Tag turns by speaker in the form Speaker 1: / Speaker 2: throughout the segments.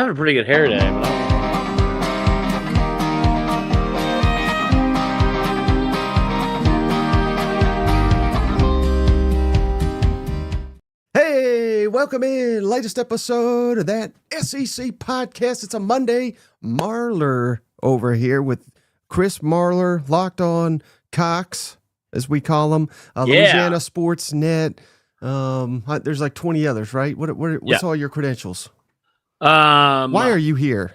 Speaker 1: having pretty good hair today.
Speaker 2: Hey, welcome in. Latest episode of that SEC podcast. It's a Monday. Marler over here with Chris Marler, Locked On Cox, as we call him. Louisiana Sports Net. There's like 20 others, right? What's all your credentials? Why are you here?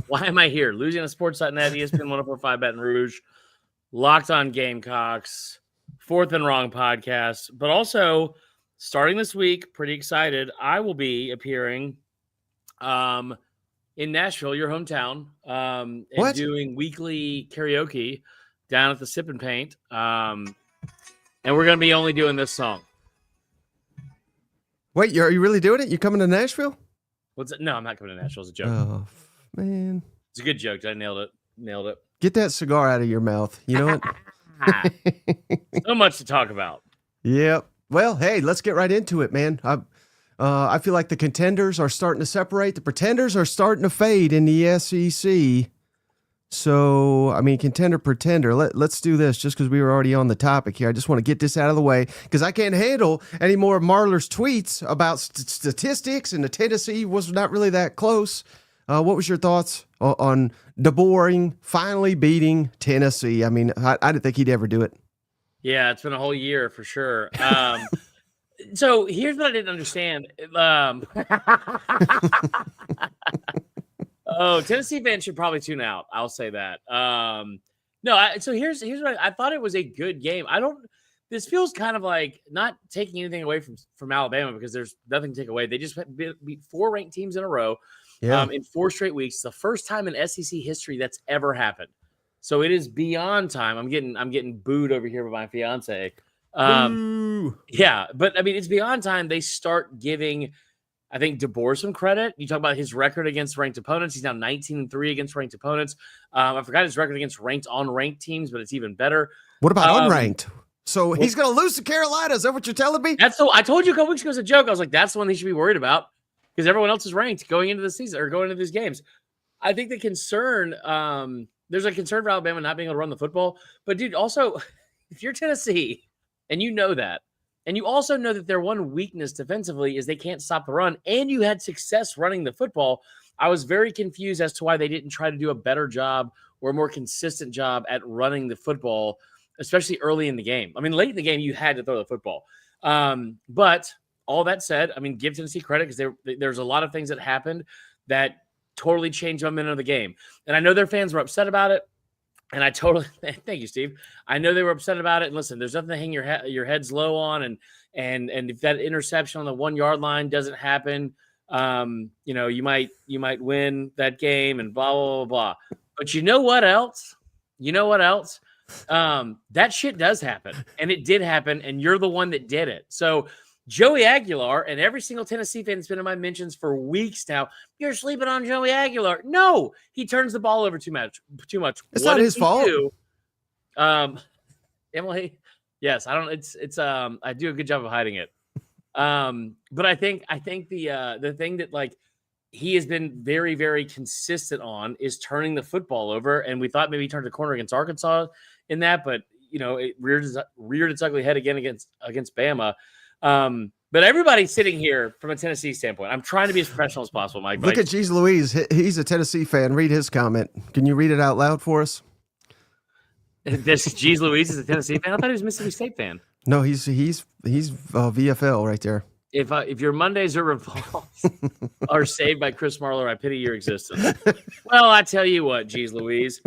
Speaker 1: Why am I here? Louisiana Sports.net, ESPN 104.5 Baton Rouge, Locked On Gamecocks, Fourth and Wrong podcast, but also starting this week, pretty excited, I will be appearing in Nashville, your hometown, and doing weekly karaoke down at the Sip and Paint. And we're going to be only doing this song.
Speaker 2: Wait, are you really doing it? You coming to Nashville?
Speaker 1: What's it? No, I'm not coming to Nashville. It's a joke.
Speaker 2: Oh, man.
Speaker 1: It's a good joke. I nailed it.
Speaker 2: Get that cigar out of your mouth. You know what?
Speaker 1: So much to talk about.
Speaker 2: Yep. Well, hey, let's get right into it, man. I feel like the contenders are starting to separate. The pretenders are starting to fade in the SEC. So, I mean, contender, pretender. Let's do this just because we were already on the topic here. I just want to get this out of the way because I can't handle any more of Marler's tweets about statistics, and the Tennessee was not really that close. What was your thoughts on DeBoer finally beating Tennessee? I mean, I didn't think he'd ever do it.
Speaker 1: Yeah, it's been a whole year for sure. So here's what I didn't understand. Tennessee fans should probably tune out. I'll say that. So here's what I thought it was a good game. This feels kind of like not taking anything away from Alabama because there's nothing to take away. They just beat 4 ranked teams in a row in 4 straight weeks. The first time in SEC history that's ever happened. So it is beyond time. I'm getting booed over here by my fiance. Yeah, but I mean, it's beyond time. They start giving, I think, DeBoer some credit. You talk about his record against ranked opponents. He's now 19-3 against ranked opponents. I forgot his record against unranked teams, but it's even better.
Speaker 2: What about unranked? So he's going to lose to Carolina. Is that what you're telling me?
Speaker 1: I told you a couple weeks ago as a joke. I was like, that's the one he should be worried about because everyone else is ranked going into the season or going into these games. I think the concern, there's a concern for Alabama not being able to run the football. But, dude, also, if you're Tennessee and you know that, and you also know that their one weakness defensively is they can't stop the run, and you had success running the football, I was very confused as to why they didn't try to do a better job or a more consistent job at running the football, especially early in the game. I mean, late in the game, you had to throw the football. But all that said, I mean, give Tennessee credit because there's a lot of things that happened that totally changed the momentum of the game. And I know their fans were upset about it. And I totally thank you, Steve. I know they were upset about it. And listen, there's nothing to hang your heads low on. And if that interception on the 1 yard line doesn't happen, you might win that game and blah blah blah blah. But you know what else? That shit does happen, and it did happen, and you're the one that did it. So Joey Aguilar and every single Tennessee fan that's been in my mentions for weeks now, you're sleeping on Joey Aguilar. No, he turns the ball over too much.
Speaker 2: It's not his fault.
Speaker 1: Emily, yes, I don't. It's I do a good job of hiding it. But I think the thing that like he has been very, very consistent on is turning the football over. And we thought maybe he turned the corner against Arkansas in that, but it reared its ugly head again against Bama. But everybody's sitting here from a Tennessee standpoint. I'm trying to be as professional as possible, Mike.
Speaker 2: Look at Jeez Louise. He's a Tennessee fan. Read his comment. Can you read it out loud for us?
Speaker 1: This Jeez Louise is a Tennessee fan. I thought he was a Mississippi State fan.
Speaker 2: No, he's VFL right there.
Speaker 1: If your Mondays are saved by Chris Marler, I pity your existence. Well, I tell you what, Jeez Louise.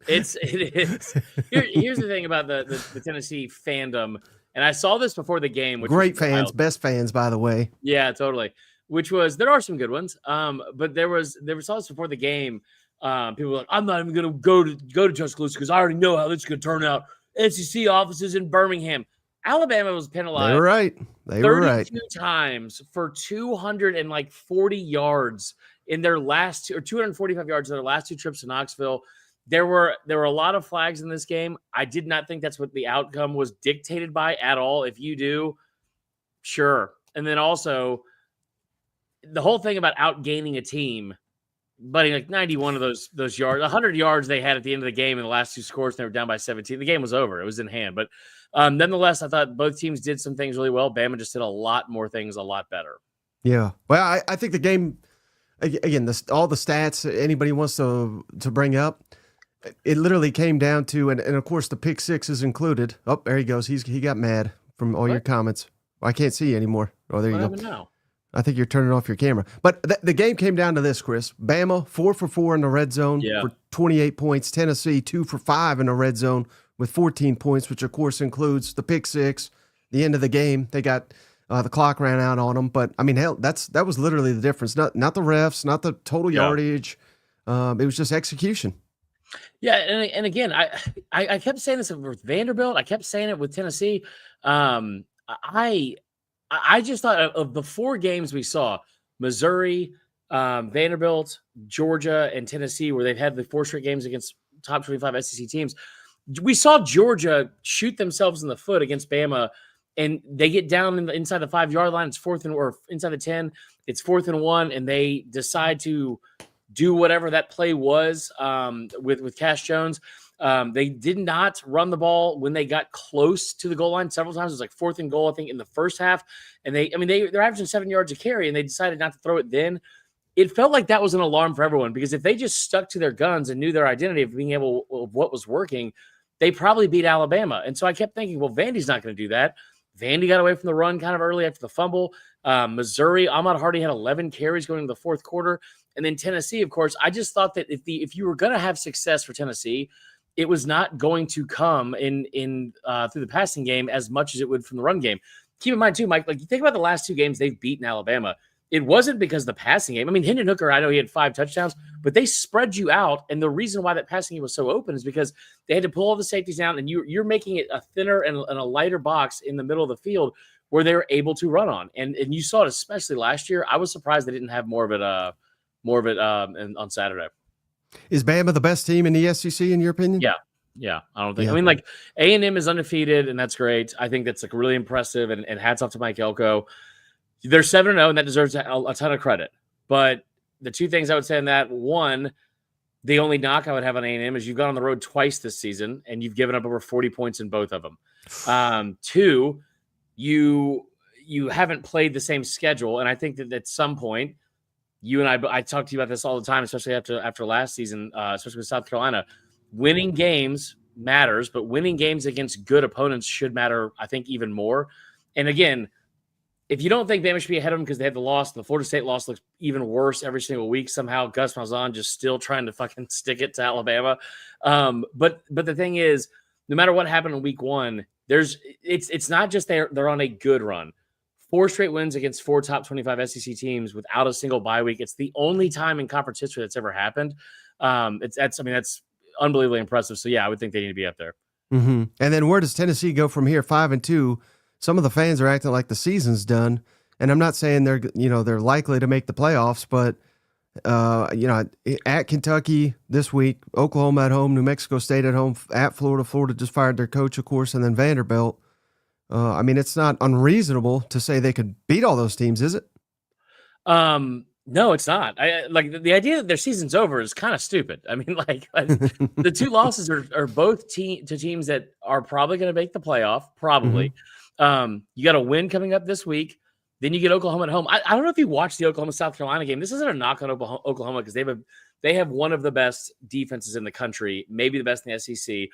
Speaker 1: It is. Here's the thing about the Tennessee fandom. And I saw this before the game.
Speaker 2: Great fans, wild. Best fans, by the way.
Speaker 1: Yeah, totally. There are some good ones. But there saw this before the game. People were like, I'm not even going to go to Tuscaloosa because I already know how this is going to turn out. SEC offices in Birmingham. Alabama was penalized.
Speaker 2: They were right.
Speaker 1: 32 times for 240 yards in their last two, or 245 yards in their last 2 trips to Knoxville. There were a lot of flags in this game. I did not think that's what the outcome was dictated by at all. If you do, sure. And then also, the whole thing about outgaining a team, but like 91 of those yards, 100 yards they had at the end of the game in the last two scores, and they were down by 17. The game was over. It was in hand. But nonetheless, I thought both teams did some things really well. Bama just did a lot more things a lot better.
Speaker 2: Yeah. Well, I think the game, again, all the stats anybody wants to bring up, it literally came down to, and of course the pick six is included. Oh, there he goes. He got mad from all your comments. I can't see you anymore. Oh, there you go.
Speaker 1: Now?
Speaker 2: I think you're turning off your camera. But the game came down to this, Chris. Bama, 4 for 4 in the red zone for 28 points. Tennessee, 2 for 5 in the red zone with 14 points, which, of course, includes the pick six. The end of the game, they got the clock ran out on them. But, I mean, hell, that was literally the difference. Not the refs, not the total yardage. It was just execution.
Speaker 1: Yeah, and again, I kept saying this with Vanderbilt. I kept saying it with Tennessee. I just thought of the 4 games we saw, Missouri, Vanderbilt, Georgia, and Tennessee, where they've had the 4 straight games against top 25 SEC teams. We saw Georgia shoot themselves in the foot against Bama, and they get down inside the 5-yard line. It's or inside the 10. It's 4th and 1, and they decide to do whatever that play was with Cash Jones. They did not run the ball when they got close to the goal line. Several times it was like 4th and goal, I think, in the first half. And they're averaging 7 yards a carry, and they decided not to throw it then. It felt like that was an alarm for everyone, because if they just stuck to their guns and knew their identity of being able of what was working, they probably beat Alabama. And so I kept thinking, well, Vandy's not going to do that. Vandy got away from the run kind of early after the fumble. Missouri, Ahmad Hardy had 11 carries going into the 4th quarter. And then Tennessee, of course, I just thought that if you were going to have success for Tennessee, it was not going to come in through the passing game as much as it would from the run game. Keep in mind too, Mike, like you think about the last 2 games they've beaten Alabama. It wasn't because of the passing game. I mean, Hendon Hooker, I know he had 5 touchdowns, but they spread you out. And the reason why that passing game was so open is because they had to pull all the safeties down, and you're making it a thinner and a lighter box in the middle of the field where they were able to run on. And you saw it especially last year. I was surprised they didn't have more of it on Saturday.
Speaker 2: Is Bama the best team in the SEC in your opinion?
Speaker 1: Yeah. I don't think. Yeah. I mean, like A&M is undefeated, and that's great. I think that's like really impressive, and hats off to Mike Elko. They're 7-0, and that deserves a ton of credit. But the 2 things I would say on that: one, the only knock I would have on A&M is you've gone on the road twice this season, and you've given up over 40 points in both of them. 2, you haven't played the same schedule, and I think that at some point, you and I talk to you about this all the time, especially after last season, especially with South Carolina. Winning games matters, but winning games against good opponents should matter, I think, even more. And again, if you don't think Bama should be ahead of them because they had the loss, the Florida State loss looks even worse every single week. Somehow Gus Malzahn just still trying to fucking stick it to Alabama. But the thing is, no matter what happened in week 1, it's not just they're on a good run. 4 straight wins against 4 top 25 SEC teams without a single bye week. It's the only time in conference history that's ever happened. That's unbelievably impressive. So yeah, I would think they need to be up there.
Speaker 2: Mm-hmm. And then where does Tennessee go from here? 5-2. Some of the fans are acting like the season's done, and I'm not saying they're likely to make the playoffs, but at Kentucky this week, Oklahoma at home, New Mexico State at home, at Florida. Florida just fired their coach, of course, and then Vanderbilt. I mean, it's not unreasonable to say they could beat all those teams, is it?
Speaker 1: No, it's not. The idea that their season's over is kind of stupid. I mean, the 2 losses are both to teams that are probably going to make the playoff. Probably. Mm-hmm. You got a win coming up this week. Then you get Oklahoma at home. I don't know if you watched the Oklahoma-South Carolina game. This isn't a knock on Oklahoma because they have one of the best defenses in the country, maybe the best in the SEC.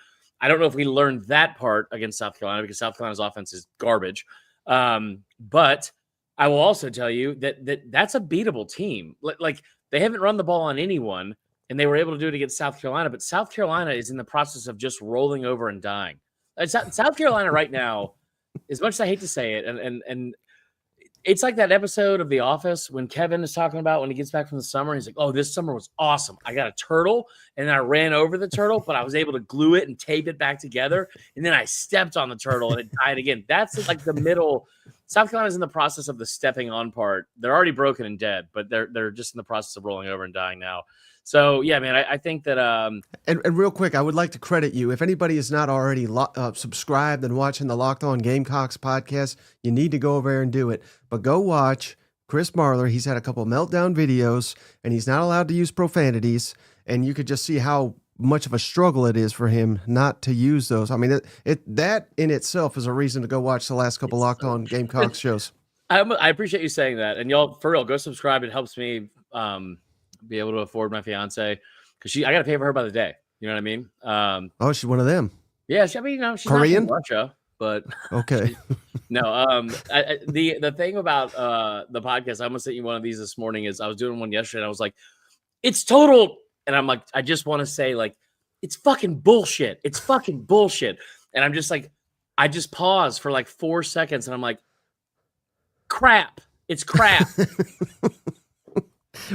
Speaker 1: I don't know if we learned that part against South Carolina because South Carolina's offense is garbage. But I will also tell you that's a beatable team. Like they haven't run the ball on anyone, and they were able to do it against South Carolina. But South Carolina is in the process of just rolling over and dying. South Carolina right now, as much as I hate to say it, and it's like that episode of The Office when Kevin is talking about when he gets back from the summer. He's like, "Oh, this summer was awesome. I got a turtle, and then I ran over the turtle, but I was able to glue it and tape it back together. And then I stepped on the turtle, and it died again." That's like the middle. South Carolina's in the process of the stepping on part. They're already broken and dead, but they're just in the process of rolling over and dying now. So, yeah, man, I think that
Speaker 2: and real quick, I would like to credit you. If anybody is not already subscribed and watching the Locked On Gamecocks podcast, you need to go over there and do it. But go watch Chris Marler. He's had a couple of meltdown videos, and he's not allowed to use profanities. And you could just see how much of a struggle it is for him not to use those. I mean, that in itself is a reason to go watch the last couple Locked On Gamecocks shows.
Speaker 1: I appreciate you saying that, and y'all, for real, go subscribe. It helps me be able to afford my fiance because I got to pay for her by the day. You know what I mean?
Speaker 2: Oh, she's one of them.
Speaker 1: Yeah, she's
Speaker 2: Korean?
Speaker 1: not from Russia, but
Speaker 2: okay.
Speaker 1: No. The thing about the podcast, I almost sent you one of these this morning. Is I was doing one yesterday, and I was like, "It's total," and I'm like, I just want to say like, "It's fucking bullshit. It's fucking bullshit," and I'm just like, I just pause for like 4 seconds, and I'm like, "Crap. It's crap."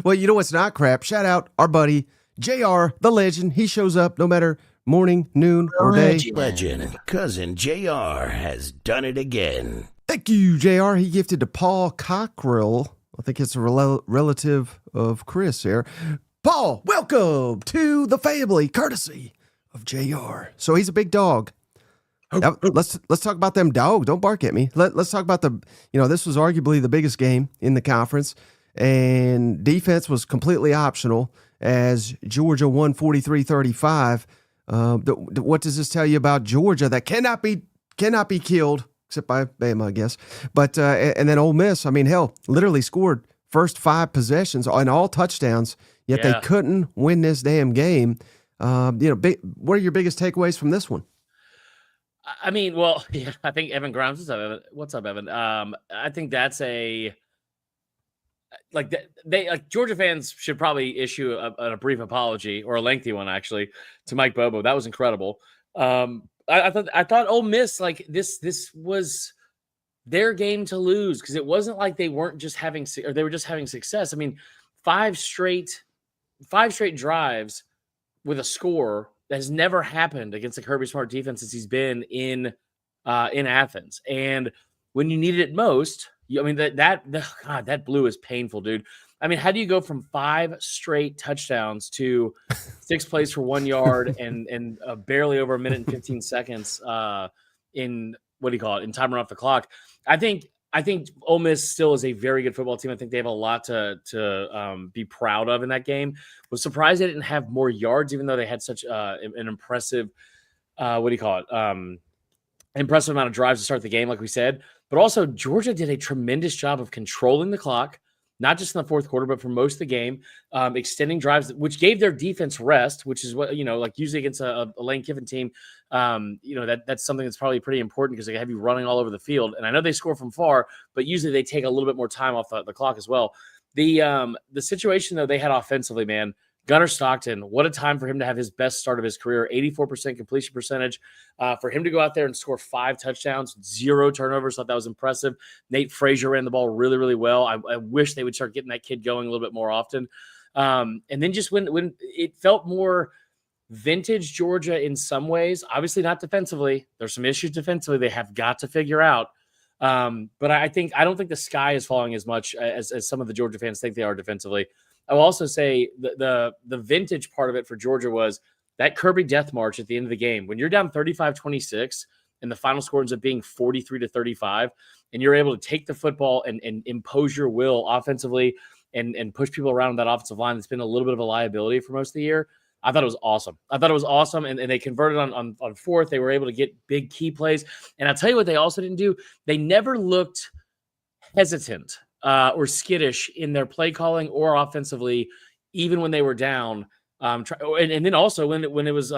Speaker 2: Well, you know what's not crap? Shout out our buddy JR, the legend. He shows up no matter morning, noon, or day.
Speaker 3: Legend. Cousin JR has done it again.
Speaker 2: Thank you, JR. He gifted to Paul Cockrell. I think it's a relative of Chris here. Paul, welcome to the family, courtesy of JR. So he's a big dog. Now, let's talk about them dog. Don't bark at me. Let's talk about this was arguably the biggest game in the conference, and defense was completely optional as Georgia won 43-35. What does this tell you about Georgia that cannot be killed except by Bama, I guess? But and then Ole Miss, I mean, hell, literally scored first 5 possessions and all touchdowns, yet they couldn't win this damn game. What are your biggest takeaways from this one?
Speaker 1: I mean, well, yeah, I think Evan Grimes. What's up, Evan? I think that's Georgia fans should probably issue a brief apology, or a lengthy one actually, to Mike Bobo. That was incredible. I thought Ole Miss, like this was their game to lose, because it wasn't like they weren't just having, or they were just having success. I mean, five straight drives with a score that has never happened against the Kirby Smart defense since he's been in Athens. And when you needed it most, that blue is painful, dude. I mean, how do you go from 5 straight touchdowns to 6 plays for 1 yard and barely over a minute and 15 seconds in time off the clock? I think Ole Miss still is a very good football team. I think they have a lot to be proud of in that game. Was surprised they didn't have more yards, even though they had such an impressive, impressive amount of drives to start the game, like we said. But also, Georgia did a tremendous job of controlling the clock, not just in the fourth quarter, but for most of the game, extending drives, which gave their defense rest, which is what, like usually against a Lane Kiffin team, that's something that's probably pretty important because they have you running all over the field. And I know they score from far, but usually they take a little bit more time off the clock as well. The situation, though, they had offensively, man, Gunnar Stockton, what a time for him to have his best start of his career, 84% completion percentage. For him to go out there and score 5 touchdowns, 0 turnovers, thought that was impressive. Nate Frazier ran the ball really, really well. I wish they would start getting that kid going a little bit more often. And then just when it felt more vintage Georgia in some ways, obviously not defensively. There's some issues defensively they have got to figure out. But I don't think the sky is falling as much as some of the Georgia fans think they are defensively. I will also say the vintage part of it for Georgia was that Kirby death march at the end of the game. When you're down 35-26 and the final score ends up being 43-35, and you're able to take the football and impose your will offensively and push people around that offensive line that's been a little bit of a liability for most of the year, I thought it was awesome. And they converted on fourth. They were able to get big key plays. And I'll tell you what they also didn't do. They never looked hesitant or skittish in their play calling or offensively, even when they were down. And then also when it was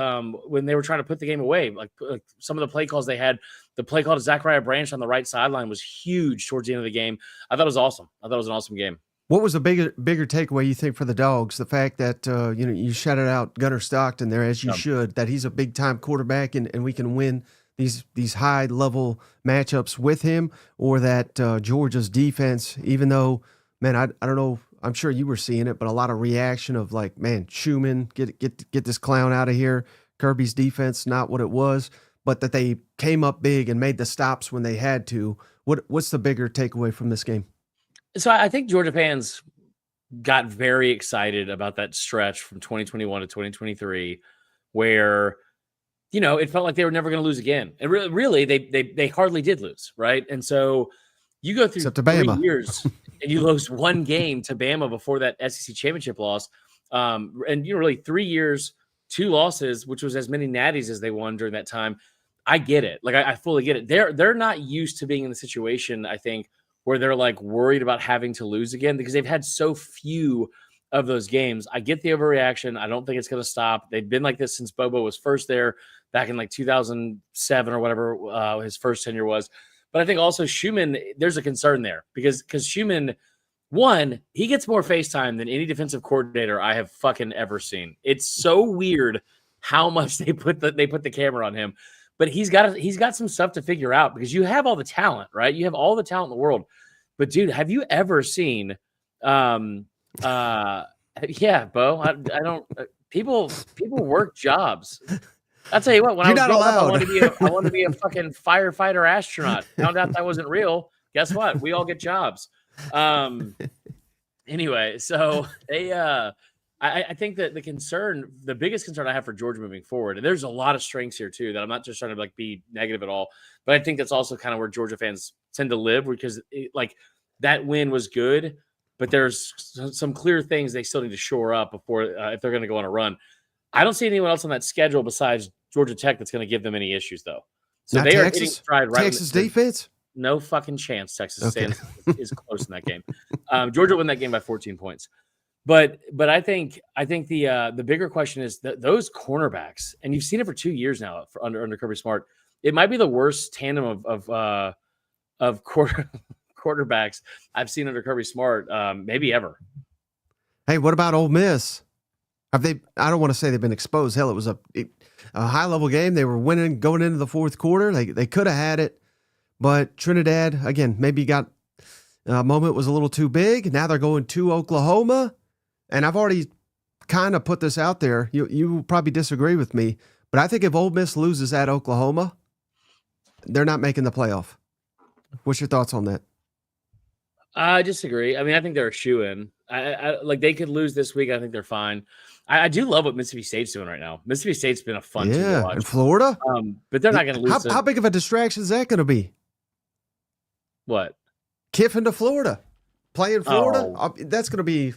Speaker 1: when they were trying to put the game away, like some of the play calls they had, the play call to Zachariah Branch on the right sideline was huge towards the end of the game. I thought it was awesome. I thought it was an awesome game.
Speaker 2: What was the bigger takeaway you think for the Dogs? The fact that you shouted out Gunnar Stockton there, as you should, that he's a big time quarterback and we can win these high level matchups with him, or that Georgia's defense, even though, man, I don't know, I'm sure you were seeing it, but a lot of reaction of like, man, Schumann, get this clown out of here. Kirby's defense, not what it was, but that they came up big and made the stops when they had to. What's the bigger takeaway from this game?
Speaker 1: So I think Georgia fans got very excited about that stretch from 2021 to 2023, where, it felt like they were never going to lose again. And really, they hardly did lose, right? And so You go through
Speaker 2: Except to
Speaker 1: 3
Speaker 2: Bama.
Speaker 1: years and you lose one game to Bama before that SEC championship loss. And really 3 years, 2 losses, which was as many natties as they won during that time. I get it. Like I fully get it. They're not used to being in the situation, I think, where they're like worried about having to lose again because they've had so few of those games. I get the overreaction. I don't think it's going to stop. They've been like this since Bobo was first there back in like 2007 or whatever his first tenure was. But I think also Schumann, there's a concern there because Schumann, one, he gets more face time than any defensive coordinator I have fucking ever seen. It's so weird how much they put the camera on him. But he's got some stuff to figure out because you have all the talent, right? You have all the talent in the world. But dude, have you ever seen yeah, Bo, I don't people work jobs. I'll tell you what, when
Speaker 2: You're
Speaker 1: I was
Speaker 2: not
Speaker 1: growing up,
Speaker 2: allowed.
Speaker 1: I wanted to be a fucking firefighter astronaut. Found out that wasn't real. Guess what? We all get jobs. Anyway, so they I think that the biggest concern I have for Georgia moving forward, and there's a lot of strengths here too, that I'm not just trying to like be negative at all, but I think that's also kind of where Georgia fans tend to live because like that win was good, but there's some clear things they still need to shore up before if they're going to go on a run. I don't see anyone else on that schedule besides Georgia Tech that's going to give them any issues, though. So
Speaker 2: Not
Speaker 1: they
Speaker 2: Texas?
Speaker 1: are getting stride right.
Speaker 2: Texas defense?
Speaker 1: No fucking chance Texas
Speaker 2: Okay.
Speaker 1: is close in that game. Georgia won that game by 14 points. But I think the bigger question is that those cornerbacks, and you've seen it for 2 years now under Kirby Smart. It might be the worst tandem of quarterbacks I've seen under Kirby Smart, maybe ever.
Speaker 2: Hey, what about Ole Miss? Have they? I don't want to say they've been exposed. Hell, it was a high level game. They were winning going into the fourth quarter. They could have had it, but Trinidad again maybe got a moment was a little too big. Now they're going to Oklahoma, and I've already kind of put this out there. You will probably disagree with me, but I think if Ole Miss loses at Oklahoma, they're not making the playoff. What's your thoughts on that?
Speaker 1: I disagree. I mean, I think they're a shoo-in. I like they could lose this week. I think they're fine. I do love what Mississippi State's doing right now. Mississippi State's been a fun team to watch.
Speaker 2: And Florida.
Speaker 1: But they're not going to lose.
Speaker 2: How big of a distraction is that going to be?
Speaker 1: What?
Speaker 2: Kiffin to Florida, playing Florida.
Speaker 1: Oh.
Speaker 2: That's going to be.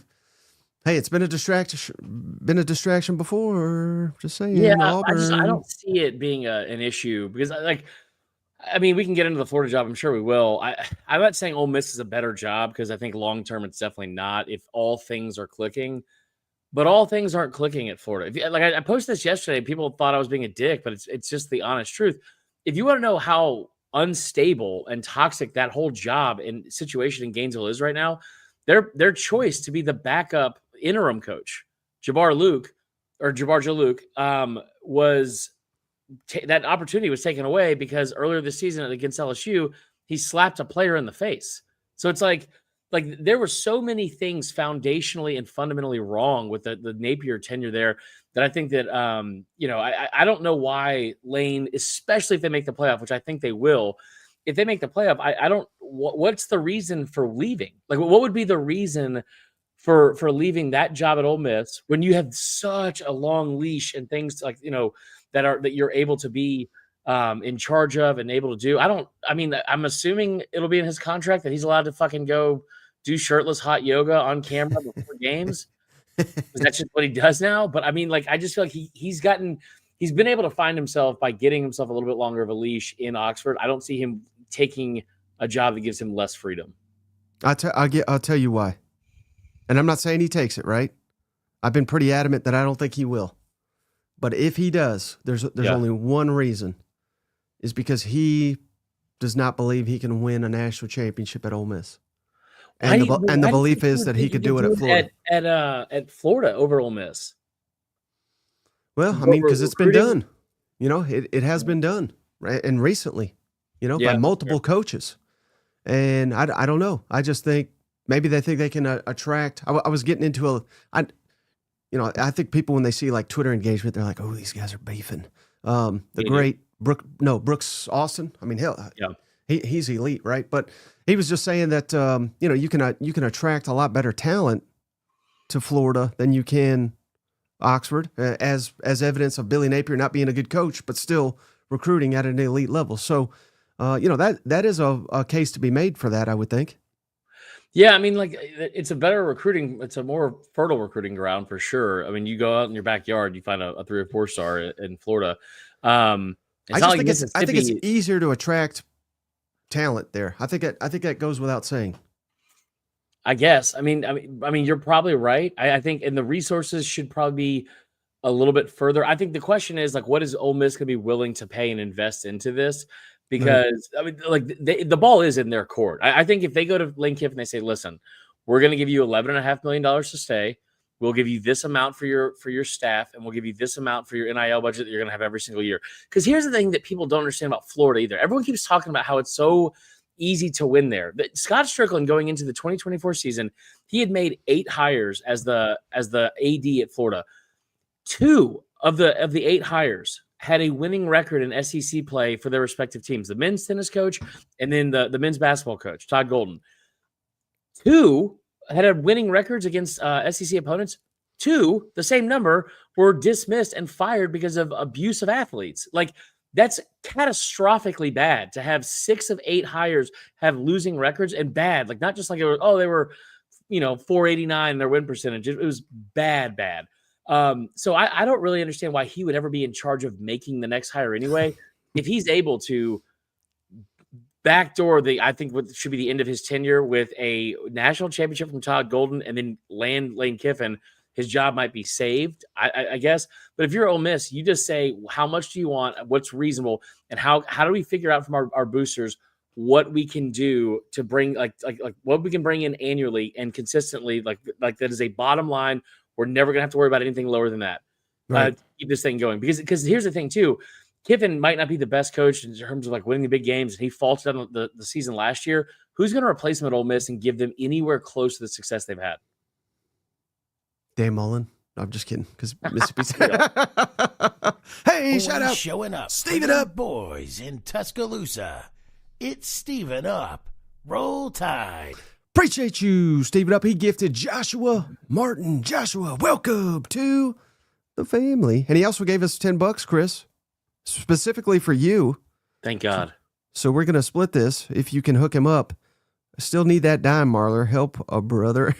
Speaker 2: Hey, it's been a distraction before. Just saying.
Speaker 1: Yeah,
Speaker 2: Auburn.
Speaker 1: I don't see it being an issue because I mean, we can get into the Florida job. I'm sure we will. I'm not saying Ole Miss is a better job because I think long term it's definitely not. If all things are clicking, but all things aren't clicking at Florida. I posted this yesterday. People thought I was being a dick, but it's just the honest truth. If you want to know how unstable and toxic that whole job and situation in Gainesville is right now, their choice to be the backup interim coach, Jabbar Jaluk, was. That opportunity was taken away because earlier this season against LSU, he slapped a player in the face. So it's like there were so many things foundationally and fundamentally wrong with the Napier tenure there that I think that, I don't know why Lane, especially if they make the playoff, which I think they will, if they make the playoff, I don't, what's the reason for leaving? Like, what would be the reason for leaving that job at Ole Miss when you have such a long leash and things like, that you're able to be in charge of and able to do. I'm assuming it'll be in his contract that he's allowed to fucking go do shirtless hot yoga on camera before games. That's just what he does now. But I mean, like, I just feel like he's been able to find himself by getting himself a little bit longer of a leash in Oxford. I don't see him taking a job that gives him less freedom.
Speaker 2: I'll tell you why. And I'm not saying he takes it, right? I've been pretty adamant that I don't think he will. But if he does, there's only one reason, is because he does not believe he can win a national championship at Ole Miss, and the belief is that he could do it at Florida.
Speaker 1: At Florida over Ole Miss.
Speaker 2: Well, I mean, because it's been done, it has been done, right? And recently, by multiple coaches, and I don't know. I just think maybe they think they can attract. I was getting into I think people, when they see like Twitter engagement, they're like, "Oh, these guys are beefing." Brooks Austin. I mean, hell, he's elite, right? But he was just saying that you can attract a lot better talent to Florida than you can Oxford, as evidence of Billy Napier not being a good coach, but still recruiting at an elite level. So that is a case to be made for that, I would think.
Speaker 1: Yeah, I mean, like it's a more fertile recruiting ground for sure. I mean, you go out in your backyard, you find a 3 or 4 star in Florida.
Speaker 2: I think it's easier to attract talent there. I think that goes without saying.
Speaker 1: I guess. I mean, you're probably right. I think, and the resources should probably be a little bit further. I think the question is like, what is Ole Miss going to be willing to pay and invest into this? Because I mean, like the ball is in their court. I think if they go to Lane Kiffin and they say, "Listen, we're going to give you $11.5 million to stay. We'll give you this amount for your staff, and we'll give you this amount for your NIL budget that you're going to have every single year." Because here's the thing that people don't understand about Florida either. Everyone keeps talking about how it's so easy to win there. But Scott Strickland going into the 2024 season, he had made 8 hires as the AD at Florida. 2 of the 8 hires had a winning record in SEC play for their respective teams. The men's tennis coach and then the men's basketball coach, Todd Golden. 2 had winning records against SEC opponents. 2, the same number, were dismissed and fired because of abuse of athletes. Like, that's catastrophically bad to have 6 of 8 hires have losing records, and bad. Like, not just like they were 489 their win percentage. It was bad. So I don't really understand why he would ever be in charge of making the next hire anyway. If he's able to backdoor I think what should be the end of his tenure with a national championship from Todd Golden and then land Lane Kiffin, his job might be saved, I guess. But if you're Ole Miss, you just say, how much do you want? What's reasonable? And how do we figure out from our boosters what we can do to bring like what we can bring in annually and consistently, like that is a bottom line. We're never going to have to worry about anything lower than that.
Speaker 2: Right.
Speaker 1: Keep this thing going. Because here's the thing, too. Kiffin might not be the best coach in terms of like winning the big games, and he faltered on the season last year. Who's going to replace him at Ole Miss and give them anywhere close to the success they've had?
Speaker 2: Dan Mullen. No, I'm just kidding. Because Mississippi State. Hey, shout out.
Speaker 3: Showing up.
Speaker 2: Steven up.
Speaker 3: Boys in Tuscaloosa. It's Steven up. Roll Tide.
Speaker 2: Appreciate you, Steven up. He gifted Joshua Martin. Joshua, welcome to the family. And he also gave us $10, Chris, specifically for you.
Speaker 1: Thank God.
Speaker 2: So we're going to split this if you can hook him up. I still need that dime, Marler. Help a brother.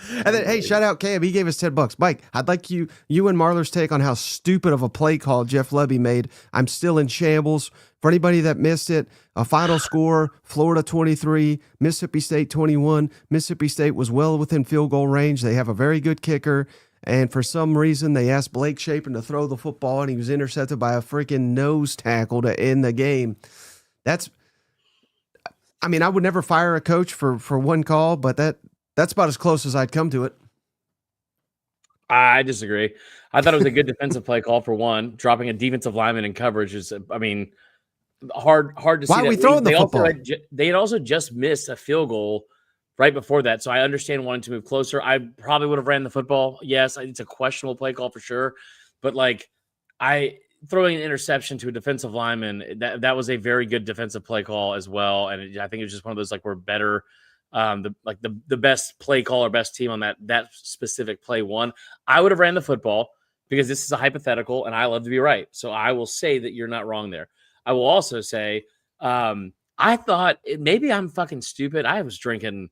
Speaker 2: And then, hey, shout out Cam. He gave us $10. Mike, I'd like you and Marler's take on how stupid of a play call Jeff Lebby made. I'm still in shambles. For anybody that missed it, a final score, Florida 23, Mississippi State 21. Mississippi State was well within field goal range. They have a very good kicker. And for some reason, they asked Blake Shapen to throw the football, and he was intercepted by a freaking nose tackle to end the game. I would never fire a coach for one call, but that's about as close as I'd come to it.
Speaker 1: I disagree. I thought it was a good defensive play call for one. Dropping a defensive lineman in coverage is, hard to see.
Speaker 2: Why are we throwing the football?
Speaker 1: They had also just missed a field goal right before that, so I understand wanting to move closer. I probably would have ran the football. Yes, it's a questionable play call for sure, but throwing an interception to a defensive lineman, that was a very good defensive play call as well. And I think it was just one of those we're better. The best play call or best team on that specific play won. I would have ran the football because this is a hypothetical and I love to be right. So I will say that you're not wrong there. I will also say, I thought maybe I'm fucking stupid. I was drinking.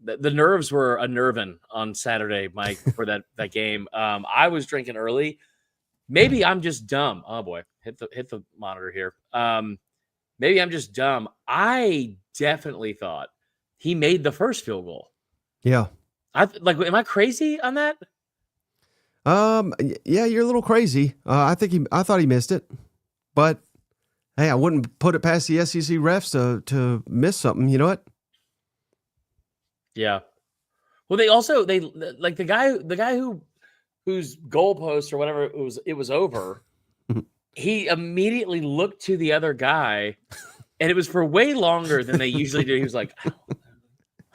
Speaker 1: The nerves were unnerving on Saturday, Mike, for that game. I was drinking early. Maybe I'm just dumb. Oh boy, hit the monitor here. Maybe I'm just dumb. I definitely thought he made the first field goal.
Speaker 2: Yeah.
Speaker 1: Am I crazy on that?
Speaker 2: Yeah, you're a little crazy. I thought he missed it, but hey, I wouldn't put it past the SEC refs to miss something. You know what?
Speaker 1: Yeah. Well, they like the guy whose goalpost or whatever it was over. He immediately looked to the other guy, and it was for way longer than they usually do. He was like,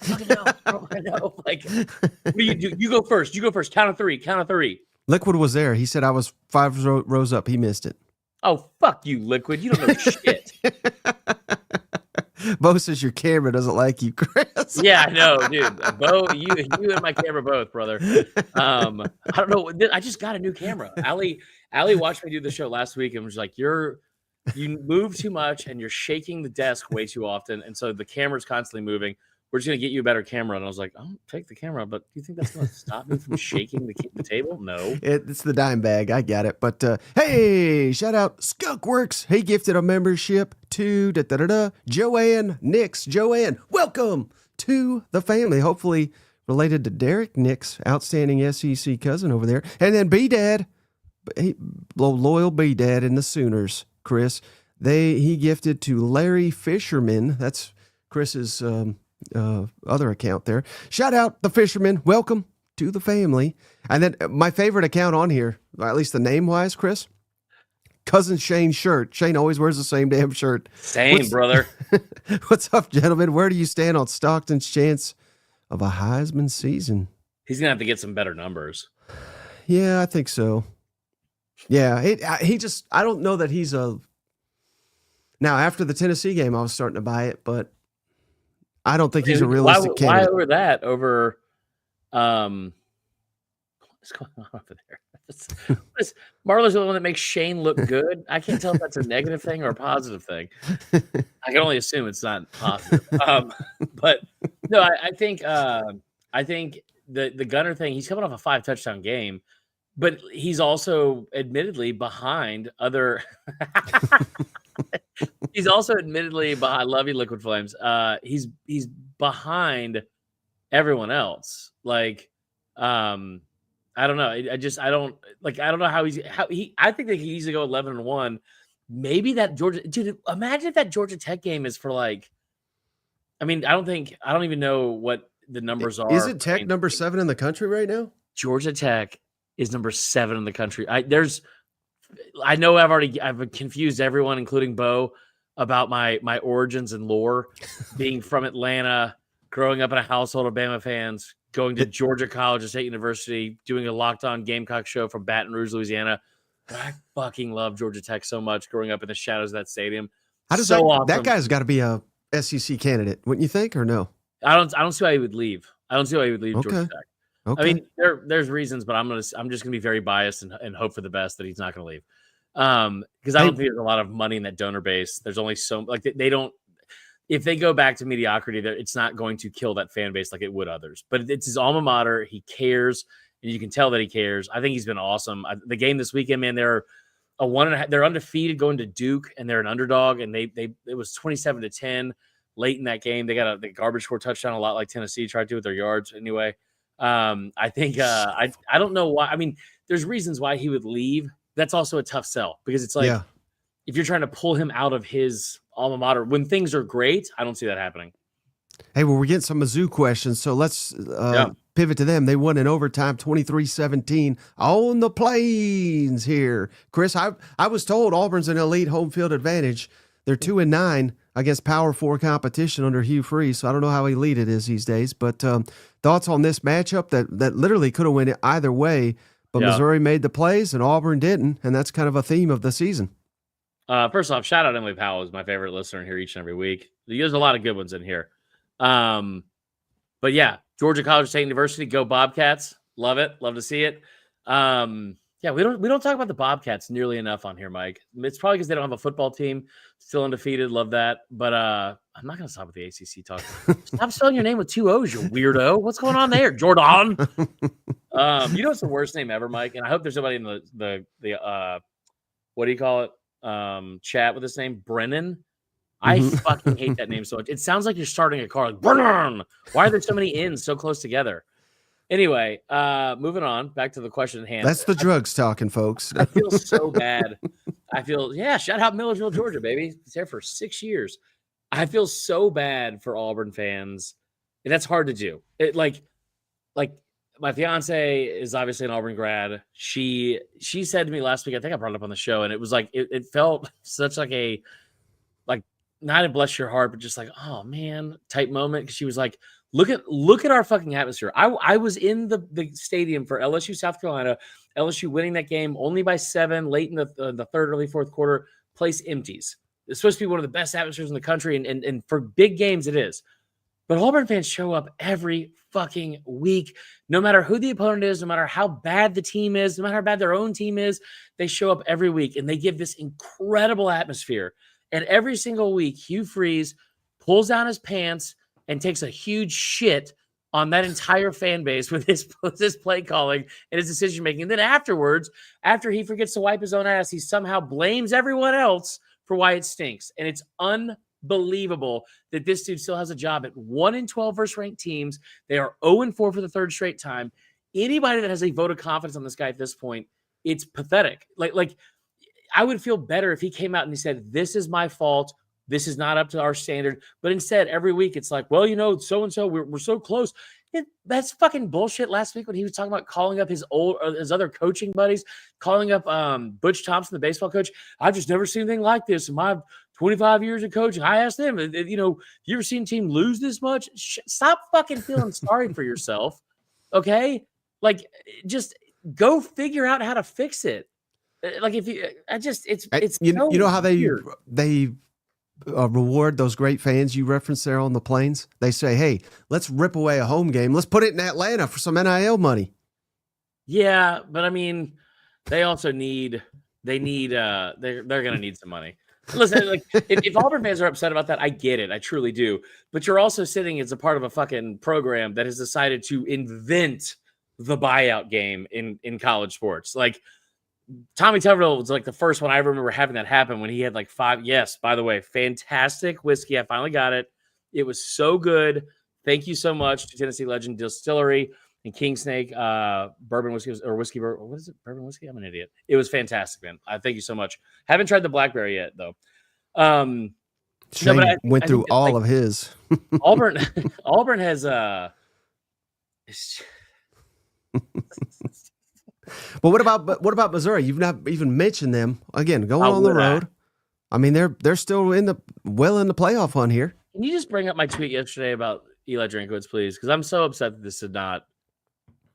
Speaker 1: I don't know. Like, what do you do? You go first. Count of three.
Speaker 2: Liquid was there. He said I was 5 rows up. He missed it.
Speaker 1: Oh, fuck you, Liquid. You don't know shit.
Speaker 2: Bo says your camera doesn't like you, Chris.
Speaker 1: Yeah, I know, dude. Bo, you and my camera both, brother. I don't know. I just got a new camera. Allie watched me do the show last week and was like, "Your You move too much and you're shaking the desk way too often. And so the camera's constantly moving. We're just going to get you a better camera. And I was like, I'll take the camera, but do you think that's going to stop me from shaking the table? No.
Speaker 2: It's the dime bag. I got it. But hey, shout out Skunkworks. He gifted a membership to Joanne Nix. Joanne, welcome to the family. Hopefully related to Derek Nix, outstanding SEC cousin over there. And then B-Dad, loyal B-Dad in the Sooners, Chris. He gifted to Larry Fisherman. That's Chris's other account there. Shout out the Fisherman. Welcome to the family. And then my favorite account on here, at least the name wise, Chris, Cousin Shane's shirt. Shane always wears the same damn shirt.
Speaker 1: Brother.
Speaker 2: What's up, gentlemen? Where do you stand on Stockton's chance of a Heisman season?
Speaker 1: He's gonna have to get some better numbers.
Speaker 2: Yeah, I think so. Yeah, I don't know that he's a. Now after the Tennessee game, I was starting to buy it, but I don't think he's a realistic candidate.
Speaker 1: Why over that? Over, what's going on over there? Marler's the one that makes Shane look good. I can't tell if that's a negative thing or a positive thing. I can only assume it's not positive. But no, I think the Gunner thing. He's coming off a 5-touchdown game, but he's also admittedly behind other. He's also admittedly behind. Love you, Liquid Flames. He's behind everyone else. Like, I don't know. I don't know how I think they could easily go 11-1. Maybe that Georgia dude. Imagine if that Georgia Tech game is for like. I mean, I don't even know what the numbers are.
Speaker 2: Is it Tech number 7 in the country right now?
Speaker 1: Georgia Tech is number 7 in the country. I know I've confused everyone, including Bo, about my origins and lore, being from Atlanta, growing up in a household of Bama fans, going to Georgia College, State University, doing a Locked On Gamecock show from Baton Rouge, Louisiana. But I fucking love Georgia Tech so much, growing up in the shadows of that stadium.
Speaker 2: How does
Speaker 1: awesome.
Speaker 2: That guy's got to be a SEC candidate, wouldn't you think, or no?
Speaker 1: I don't see why he would leave. I don't see why he would leave
Speaker 2: Okay.
Speaker 1: Georgia Tech.
Speaker 2: Okay.
Speaker 1: I mean, there's reasons, but I'm just gonna be very biased and hope for the best that he's not gonna leave. Because I don't think there's a lot of money in that donor base. There's only they don't. If they go back to mediocrity, it's not going to kill that fan base like it would others. But it's his alma mater. He cares, and you can tell that he cares. I think he's been awesome. The game this weekend, man, they're undefeated going to Duke, and they're an underdog, and it was 27-10 late in that game. They got the garbage score touchdown, a lot like Tennessee tried to with their yards anyway. I think I don't know why. I mean, there's reasons why he would leave. That's also a tough sell because it's like if you're trying to pull him out of his alma mater when things are great, I don't see that happening.
Speaker 2: Hey, well, we're getting some Mizzou questions, so let's pivot to them. They won in overtime 23-17 on the Plains here. Chris, I was told Auburn's an elite home field advantage. They're 2-9 against Power 4 competition under Hugh Freeze, so I don't know how elite it is these days. But thoughts on this matchup that literally could have went either way, but Missouri made the plays and Auburn didn't, and that's kind of a theme of the season.
Speaker 1: First off, shout out Emily Powell, who's my favorite listener here each and every week. There's a lot of good ones in here. But yeah, Georgia College State University, go Bobcats. Love it. Love to see it. Yeah, we don't talk about the Bobcats nearly enough on here, Mike. It's probably because they don't have a football team. Still undefeated. Love that. But I'm not going to stop with the ACC talk. Stop spelling your name with 2 O's, you weirdo. What's going on there, Jordan? You know what's the worst name ever, Mike? And I hope there's somebody in the what do you call it? Chat with this name, Brennan. I fucking hate that name so much. It sounds like you're starting a car. Like, Brennan. Why are there so many N's so close together? Anyway, moving on back to the question at hand.
Speaker 2: That's the drugs talking, folks.
Speaker 1: I feel so bad. Shout out Millersville, Georgia, baby. It's there for 6 years. I feel so bad for Auburn fans. And that's hard to do. It like my fiance is obviously an Auburn grad. She said to me last week, I think I brought it up on the show, and it was like it felt such like a not a bless your heart, but just like, oh man, type moment. Cause she was like, look at our fucking atmosphere. I was in the stadium for LSU, South Carolina, LSU winning that game only by 7 late in the third, early fourth quarter. Place empties. It's supposed to be one of the best atmospheres in the country. And for big games, it is. But Auburn fans show up every fucking week, no matter who the opponent is, no matter how bad the team is, no matter how bad their own team is, they show up every week and they give this incredible atmosphere. And every single week, Hugh Freeze pulls down his pants and takes a huge shit on that entire fan base with his play calling and his decision making. And then afterwards, after he forgets to wipe his own ass, he somehow blames everyone else for why it stinks. And it's unbelievable that this dude still has a job at 1-12 versus ranked teams. They are 0-4 for the third straight time. Anybody that has a vote of confidence on this guy at this point, it's pathetic. Like I would feel better if he came out and he said, "This is my fault. This is not up to our standard." But instead, every week it's like, well, so-and-so, we're so close. That's fucking bullshit. Last week when he was talking about calling up his other coaching buddies, calling up Butch Thompson, the baseball coach, "I've just never seen anything like this in my 25 years of coaching." I asked them, you ever seen a team lose this much? Stop fucking feeling sorry for yourself, okay? Like, just go figure out how to fix it. Like, if you, it's
Speaker 2: you
Speaker 1: so
Speaker 2: know how
Speaker 1: weird.
Speaker 2: they reward those great fans you referenced there on the plains? They say, "Hey, let's rip away a home game. Let's put it in Atlanta for some NIL money."
Speaker 1: Yeah, but I mean, they also they're gonna need some money. Listen, like if Auburn fans are upset about that, I get it. I truly do. But you're also sitting as a part of a fucking program that has decided to invent the buyout game in college sports. Like, Tommy Tuberville was like the first one I remember having that happen when he had like 5. Yes, by the way, fantastic whiskey. I finally got it. It was so good. Thank you so much to Tennessee Legend Distillery and King Snake bourbon whiskey or whiskey. What is it? Bourbon whiskey? I'm an idiot. It was fantastic, man. Thank you so much. Haven't tried the blackberry yet though.
Speaker 2: Shane went through all of his.
Speaker 1: Auburn has
Speaker 2: But what about Missouri? You've not even mentioned them. Again, going on the road. I mean, they're still in the playoff hunt here.
Speaker 1: Can you just bring up my tweet yesterday about Eli Drinkwitz, please? Because I'm so upset that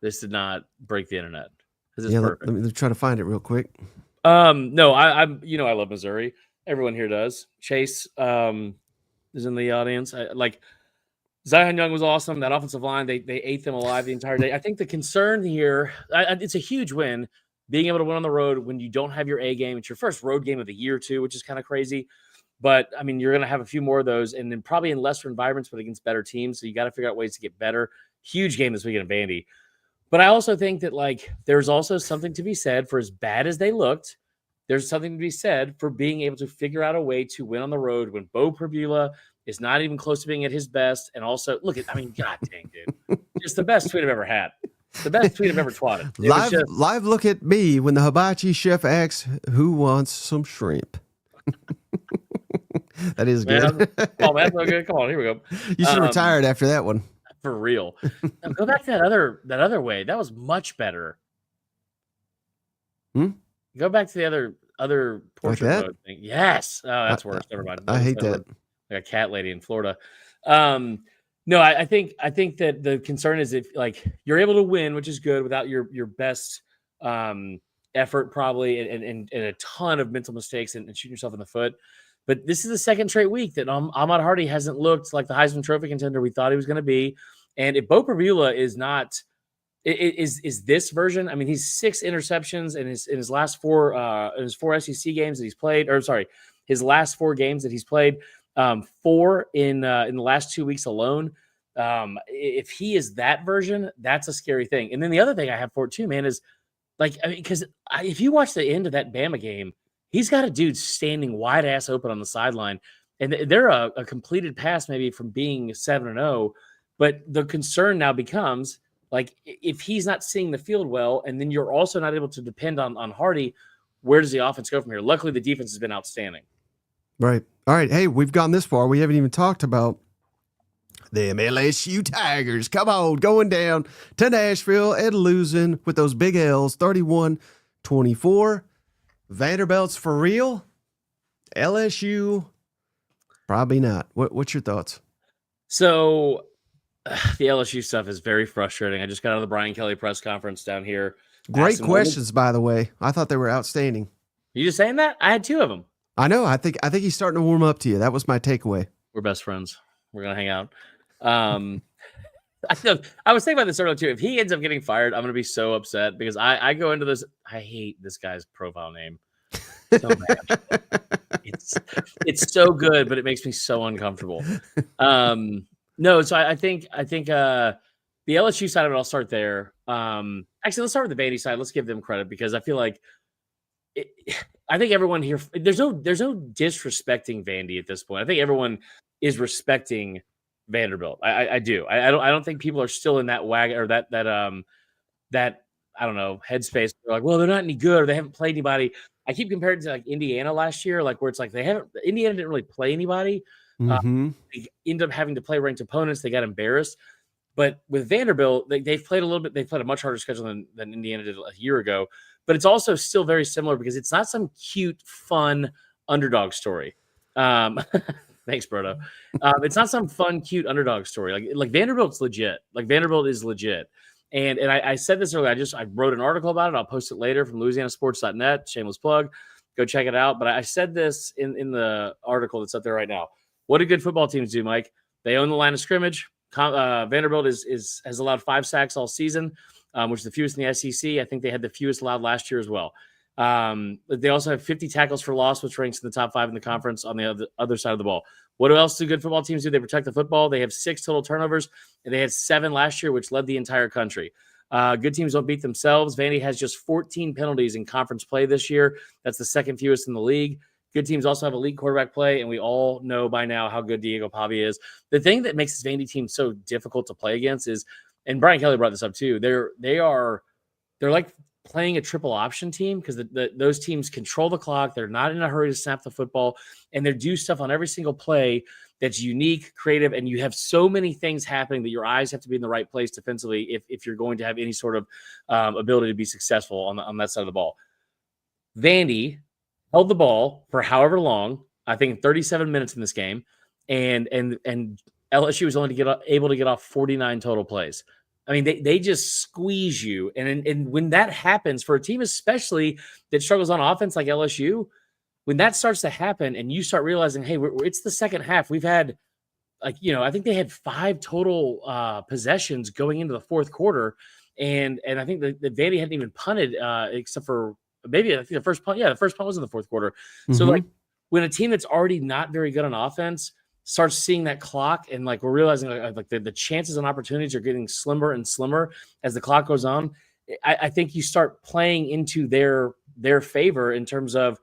Speaker 1: this did not break the internet. Because it's perfect.
Speaker 2: Let me try to find it real quick.
Speaker 1: No, I love Missouri. Everyone here does. Chase is in the audience. Zion Young was awesome. That offensive line, they ate them alive the entire day. I think the concern here, it's a huge win, being able to win on the road when you don't have your A game. It's your first road game of the year, too, which is kind of crazy. But, I mean, you're going to have a few more of those, and then probably in lesser environments, but against better teams. So you got to figure out ways to get better. Huge game this weekend in Vandy. But I also think that, there's also something to be said for as bad as they looked. There's something to be said for being able to figure out a way to win on the road when Bo Perbula is not even close to being at his best. And also, god dang, dude. Just the best tweet I've ever had. The best tweet I've ever twatted.
Speaker 2: Live look at me when the hibachi chef asks, "Who wants some shrimp?" That is good.
Speaker 1: Oh, man, so good. Come on, here we go.
Speaker 2: You should have retired after that one.
Speaker 1: For real. Now, go back to that other way. That was much better. Go back to the other portrait mode thing. Yes. Oh, that's worse. Never mind.
Speaker 2: I hate that.
Speaker 1: Like a cat lady in Florida. No, I think that the concern is if you're able to win, which is good, without your best effort probably and a ton of mental mistakes and shooting yourself in the foot. But this is the second straight week that Ahmad Hardy hasn't looked like the Heisman Trophy contender we thought he was going to be. And if Bo Perbula is not is this version, I mean, he's 6 interceptions in his last 4 SEC games that he's played, or sorry, his last 4 games that he's played, 4 in the last 2 weeks alone. If he is that version, that's a scary thing. And then the other thing I have for it too, man, is because if you watch the end of that Bama game, he's got a dude standing wide ass open on the sideline, and they're a completed pass maybe from being 7-0. But the concern now becomes if he's not seeing the field well, and then you're also not able to depend on Hardy, where does the offense go from here? Luckily, the defense has been outstanding.
Speaker 2: Right. All right. Hey, we've gone this far. We haven't even talked about the LSU Tigers. Come on, going down to Nashville and losing with those big L's, 31-24. Vanderbilt's for real. LSU, probably not. What's your thoughts?
Speaker 1: So the LSU stuff is very frustrating. I just got out of the Brian Kelly press conference down here.
Speaker 2: Great questions, by the way. I thought they were outstanding.
Speaker 1: You just saying that? I had 2 of them.
Speaker 2: I know. I think he's starting to warm up to you. That was my takeaway.
Speaker 1: We're best friends. We're gonna hang out. I was thinking about this earlier too. If he ends up getting fired, I'm going to be so upset because I go into this. I hate this guy's profile name so bad. It's so good, but it makes me so uncomfortable. No, so I think the LSU side of it, I'll start there. Actually, let's start with the Vandy side. Let's give them credit because I feel like I think everyone here. There's no disrespecting Vandy at this point. I think everyone is respecting Vanderbilt. I do. I don't think people are still in that wagon or that I don't know headspace. They're like, well, they're not any good or they haven't played anybody. I keep comparing to like Indiana last year, like where it's like Indiana didn't really play anybody. They ended up having to play ranked opponents. They got embarrassed. But with Vanderbilt, they've played a little bit. They've played a much harder schedule than Indiana did a year ago. But it's also still very similar because it's not some cute, fun underdog story. Thanks, Brodo. It's not some fun, cute underdog story. Like Vanderbilt's legit. Like Vanderbilt is legit. And I said this earlier. I wrote an article about it. I'll post it later from LouisianaSports.net. Shameless plug. Go check it out. But I said this in the article that's up there right now. What do good football teams do, Mike? They own the line of scrimmage. Vanderbilt has allowed 5 sacks all season, which is the fewest in the SEC. I think they had the fewest allowed last year as well. They also have 50 tackles for loss, which ranks in the top 5 in the conference on the other side of the ball. What else do good football teams do? They protect the football. They have 6 total turnovers, and they had 7 last year, which led the entire country. Good teams don't beat themselves. Vandy has just 14 penalties in conference play this year. That's the second fewest in the league. Good teams also have elite quarterback play, and we all know by now how good Diego Pavia is. The thing that makes this Vandy team so difficult to play against is, and Brian Kelly brought this up too, they're like playing a triple option team because those teams control the clock. They're not in a hurry to snap the football, and they do stuff on every single play that's unique, creative, and you have so many things happening that your eyes have to be in the right place defensively if you're going to have any sort of ability to be successful on that side of the ball. Vandy held the ball for however long, I think 37 minutes in this game, and LSU was only able to get off 49 total plays. I mean, they just squeeze you. And when that happens for a team, especially that struggles on offense like LSU, when that starts to happen and you start realizing, hey, it's the second half. We've had, I think they had 5 total possessions going into the fourth quarter. And I think that Vandy hadn't even punted except for maybe I think the first punt. Yeah, the first punt was in the fourth quarter. Mm-hmm. So like when a team that's already not very good on offense starts seeing that clock and like we're realizing like the chances and opportunities are getting slimmer and slimmer as the clock goes on, I think you start playing into their favor in terms of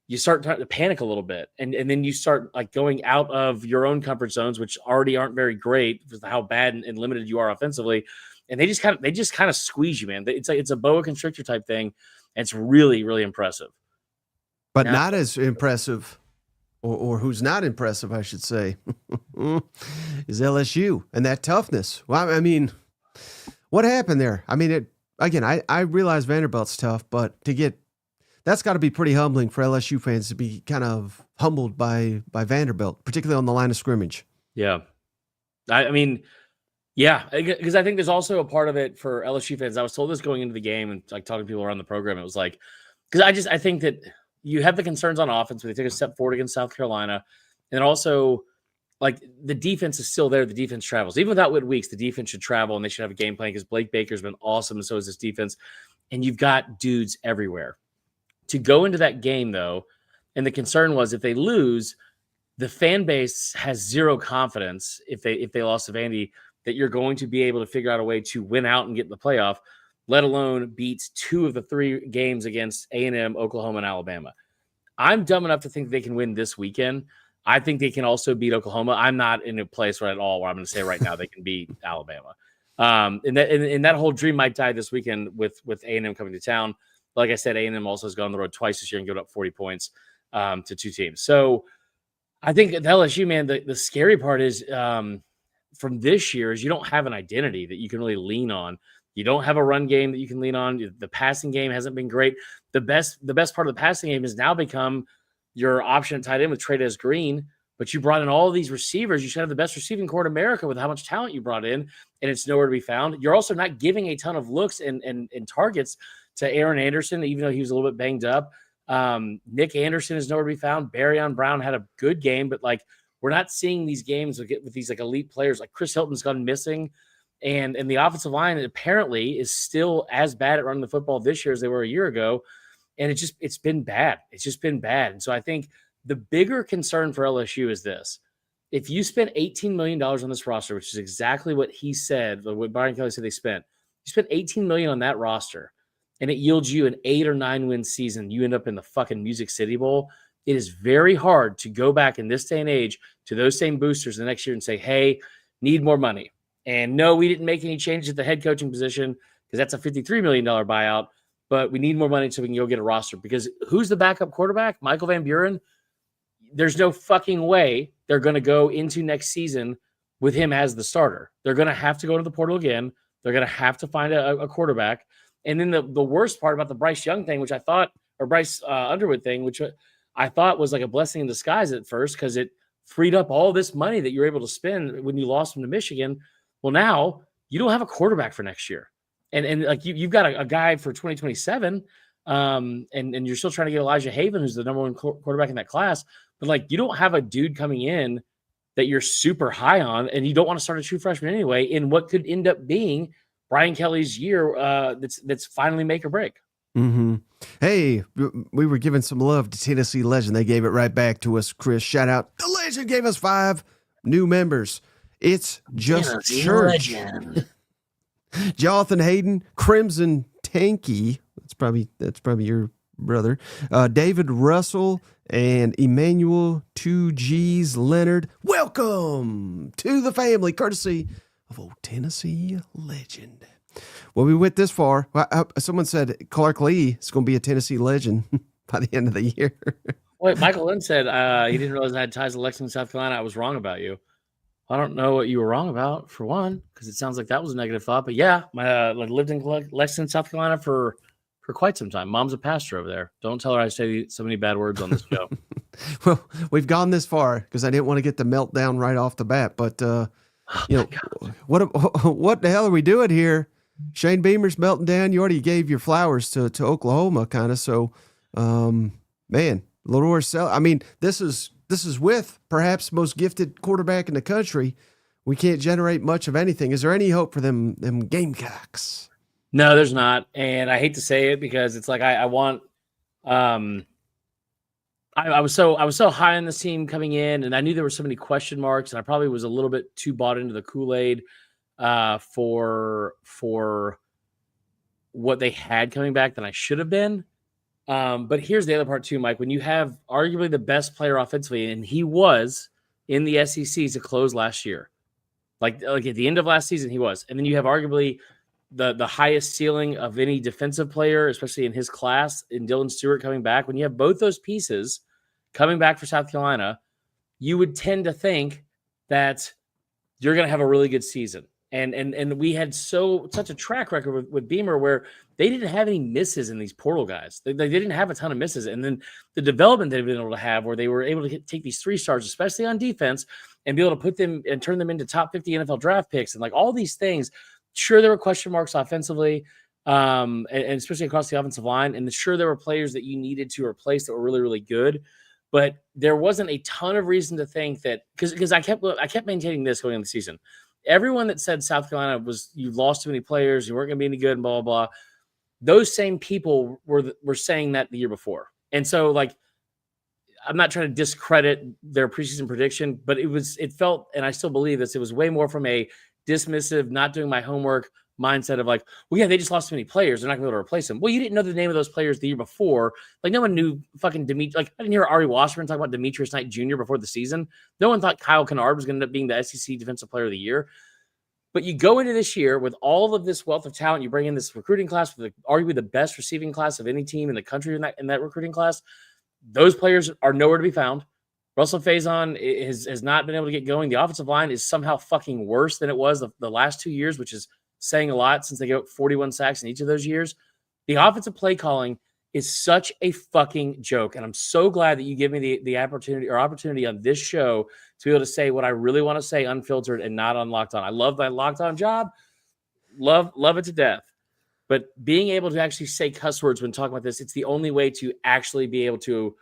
Speaker 1: you start to panic a little bit and then you start like going out of your own comfort zones, which already aren't very great with how bad and limited you are offensively. And they just kind of squeeze you, man. It's a boa constrictor type thing. And it's really, really impressive.
Speaker 2: But not as impressive, or who's not impressive, I should say, is LSU and that toughness. Well, I mean, what happened there? I mean, I realize Vanderbilt's tough, but that's got to be pretty humbling for LSU fans to be kind of humbled by Vanderbilt, particularly on the line of scrimmage.
Speaker 1: Yeah. I mean, yeah, because I think there's also a part of it for LSU fans. I was told this going into the game and like talking to people around the program. It was like, because I think that you have the concerns on offense, but they took a step forward against South Carolina. And also, like, the defense is still there. The defense travels. Even without Whit Weeks, the defense should travel and they should have a game plan because Blake Baker's been awesome and so is this defense. And you've got dudes everywhere. To go into that game, though, and the concern was if they lose, the fan base has zero confidence if they lost to Vandy that you're going to be able to figure out a way to win out and get in the playoff, let alone beat 2 of the 3 games against A&M, Oklahoma, and Alabama. I'm dumb enough to think they can win this weekend. I think they can also beat Oklahoma. I'm not in a place right at all where I'm going to say right now they can beat Alabama. And that whole dream might die this weekend with A&M coming to town. Like I said, A&M also has gone on the road twice this year and given up 40 points to 2 teams. So I think at LSU, man, the scary part is from this year is you don't have an identity that you can really lean on. You don't have a run game that you can lean on. The passing game hasn't been great. The best part of the passing game has now become your option at tight end with Trey'Dez Green, but you brought in all of these receivers. You should have the best receiving core in America with how much talent you brought in, and it's nowhere to be found. You're also not giving a ton of looks and targets to Aaron Anderson, even though he was a little bit banged up. Nick Anderson is nowhere to be found. Barryon Brown had a good game, but like We're not seeing these games with these like elite players. Like Chris Hilton's gone missing, and the offensive line apparently is still as bad at running the football this year as they were a year ago. And it's been bad. It's just been bad. And so I think the bigger concern for LSU is this. If you spend $18 million on this roster, which is exactly what he said, what Brian Kelly said they spent, you spent $18 million on that roster, and it yields you an 8 or 9 win season, you end up in the fucking Music City Bowl. It is very hard to go back in this day and age to those same boosters the next year and say, hey, need more money. And no, we didn't make any changes at the head coaching position because that's a $53 million buyout. But we need more money so we can go get a roster. Because who's the backup quarterback? Michael Van Buren? There's no fucking way they're going to go into next season with him as the starter. They're going to have to go to the portal again. They're going to have to find a quarterback. And then the worst part about the Bryce Young thing, which I thought, or Bryce Underwood thing, which I thought was like a blessing in disguise at first because it freed up all this money that you were able to spend when you lost him to Michigan. Well, now you don't have a quarterback for next year. And like you've got a guy for 2027, and you're still trying to get Elijah Haven, who's the number one quarterback in that class. But like you don't have a dude coming in that you're super high on, and you don't want to start a true freshman anyway in what could end up being Brian Kelly's year that's finally make or break.
Speaker 2: Mm-hmm. Hey, we were giving some love to Tennessee Legend. They gave it right back to us, Chris. Shout out. The Legend gave us 5 new members. It's just
Speaker 1: Tennessee
Speaker 2: church.
Speaker 1: Legend.
Speaker 2: Jonathan Hayden, Crimson Tanky. That's probably your brother. David Russell and Emmanuel 2Gs Leonard. Welcome to the family, courtesy of Old Tennessee Legend. Well, we went this far. Someone said Clark Lee is going to be a Tennessee Legend by the end of the year.
Speaker 1: Wait, Michael Lynn said he didn't realize I had ties to Lexington, South Carolina. I was wrong about you. I don't know what you were wrong about, for one, because it sounds like that was a negative thought. But yeah, I lived in Lexington, South Carolina for quite some time. Mom's a pastor over there. Don't tell her I say so many bad words on this show.
Speaker 2: Well, we've gone this far because I didn't want to get the meltdown right off the bat. But what the hell are we doing here? Shane Beamer's melting down. You already gave your flowers to Oklahoma, kind of. So, man, Lenore Sell. I mean, this is with perhaps most gifted quarterback in the country. We can't generate much of anything. Is there any hope for them Gamecocks?
Speaker 1: No, there's not. And I hate to say it because it's like I want I was so high on this team coming in, and I knew there were so many question marks, and I probably was a little bit too bought into the Kool-Aid for what they had coming back than I should have been. But here's the other part too, Mike. When you have arguably the best player offensively, and he was in the SEC to close last year, like at the end of last season, he was, and then you have arguably the highest ceiling of any defensive player, especially in his class, in Dylan Stewart coming back. When you have both those pieces coming back for South Carolina, you would tend to think that you're going to have a really good season. And we had such a track record with Beamer where they didn't have any misses in these portal guys. They didn't have a ton of misses. And then the development they've been able to have where they were able to take these 3-stars, especially on defense, and be able to put them and turn them into top 50 NFL draft picks and like all these things. Sure, there were question marks offensively, and especially across the offensive line. And sure, there were players that you needed to replace that were really, really good. But there wasn't a ton of reason to think that because I kept maintaining this going into the season. Everyone that said South Carolina you lost too many players, you weren't going to be any good, and blah, blah, blah. Those same people were saying that the year before. And so, like, I'm not trying to discredit their preseason prediction, but it felt, and I still believe this, it was way more from a dismissive, not doing my homework mindset of like, well, yeah, they just lost too many players. They're not going to be able to replace them. Well, you didn't know the name of those players the year before. Like, no one knew fucking Demetrius. Like, I didn't hear Ari Washburn talk about Demetrius Knight Jr. before the season. No one thought Kyle Kennard was going to end up being the SEC Defensive Player of the Year. But you go into this year with all of this wealth of talent. You bring in this recruiting class with arguably the best receiving class of any team in the country in that recruiting class. Those players are nowhere to be found. Russell Faison has not been able to get going. The offensive line is somehow fucking worse than it was the last 2 years, which is saying a lot since they got 41 sacks in each of those years. The offensive play calling is such a fucking joke. And I'm so glad that you give me the opportunity on this show to be able to say what I really want to say unfiltered and not on Locked On. I love my Locked On job. Love it to death. But being able to actually say cuss words when talking about this, it's the only way to actually be able to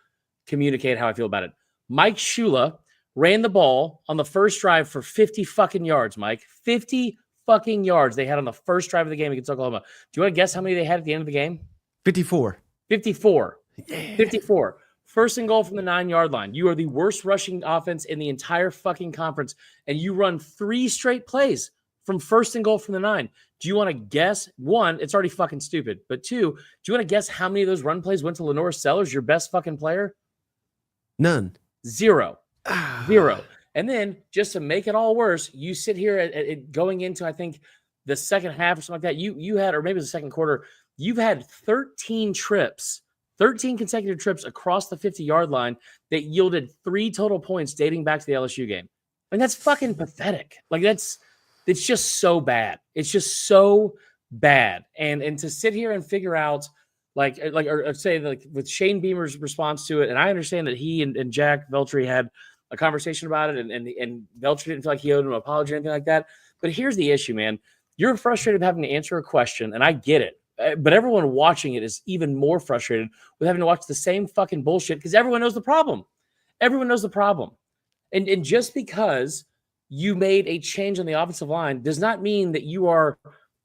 Speaker 1: communicate how I feel about it. Mike Shula ran the ball on the first drive for 50 fucking yards, Mike. 50 fucking yards they had on the first drive of the game against Oklahoma. Do you want to guess how many they had at the end of the game?
Speaker 2: 54.
Speaker 1: 54.
Speaker 2: Yeah.
Speaker 1: 54. First and goal from the 9-yard line. You are the worst rushing offense in the entire fucking conference, and you run 3 straight plays from first and goal from the 9. Do you want to guess? 1, it's already fucking stupid. But 2, do you want to guess how many of those run plays went to Lenore Sellers, your best fucking player?
Speaker 2: None.
Speaker 1: 0. 0. And then, just to make it all worse, you sit here at going into, I think, the second half or something like that. You had, or maybe it was the second quarter, you've had 13 consecutive trips across the 50-yard line that yielded 3 total points dating back to the LSU game. And that's fucking pathetic. Like, it's just so bad. It's just so bad. And to sit here and figure out, or say, like, with Shane Beamer's response to it, and I understand that he and Jack Veltri had a conversation about it, and Veltri didn't feel like he owed him an apology or anything like that. But here's the issue, man. You're frustrated with having to answer a question, and I get it. But everyone watching it is even more frustrated with having to watch the same fucking bullshit because everyone knows the problem. Everyone knows the problem. And just because you made a change on the offensive line does not mean that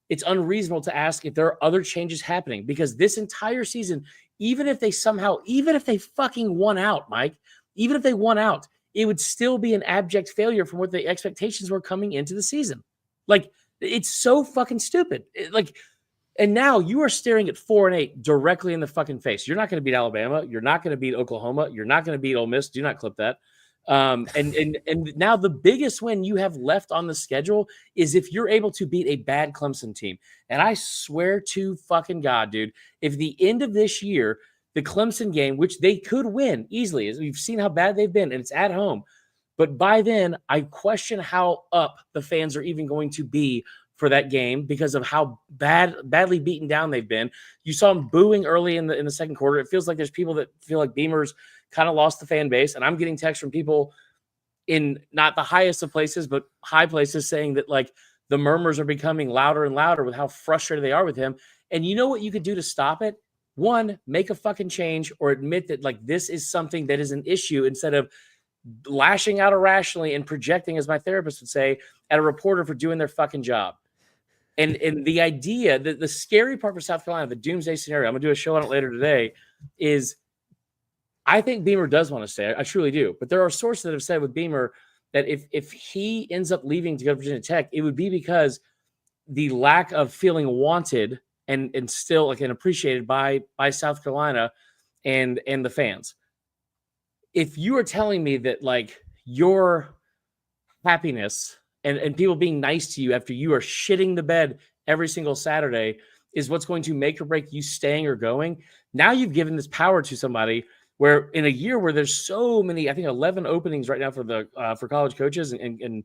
Speaker 1: it's unreasonable to ask if there are other changes happening, because this entire season, even if they fucking won out, Mike, even if they won out, it would still be an abject failure from what the expectations were coming into the season. Like, it's so fucking stupid. And now you are staring at 4-8 directly in the fucking face. You're not going to beat Alabama. You're not going to beat Oklahoma. You're not going to beat Ole Miss. Do not clip that. And now the biggest win you have left on the schedule is if you're able to beat a bad Clemson team. And I swear to fucking God, dude, if the end of this year, the Clemson game, which they could win easily, as we've seen how bad they've been, and it's at home. But by then, I question how up the fans are even going to be for that game because of how badly beaten down they've been. You saw them booing early in the second quarter. It feels like there's people that feel like Beamer's kind of lost the fan base. And I'm getting texts from people in not the highest of places, but high places saying that, like, the murmurs are becoming louder and louder with how frustrated they are with him. And you know what you could do to stop it? 1, make a fucking change or admit that, like, this is something that is an issue instead of lashing out irrationally and projecting, as my therapist would say, at a reporter for doing their fucking job. And the idea, the scary part for South Carolina, the doomsday scenario, I'm going to do a show on it later today, is I think Beamer does want to stay. I truly do. But there are sources that have said with Beamer that if he ends up leaving to go to Virginia Tech, it would be because the lack of feeling wanted and still, like, and appreciated by South Carolina and the fans. If you are telling me that, like, your happiness and people being nice to you after you are shitting the bed every single Saturday is what's going to make or break you staying or going, now you've given this power to somebody where in a year where there's so many, I think 11 openings right now for college coaches and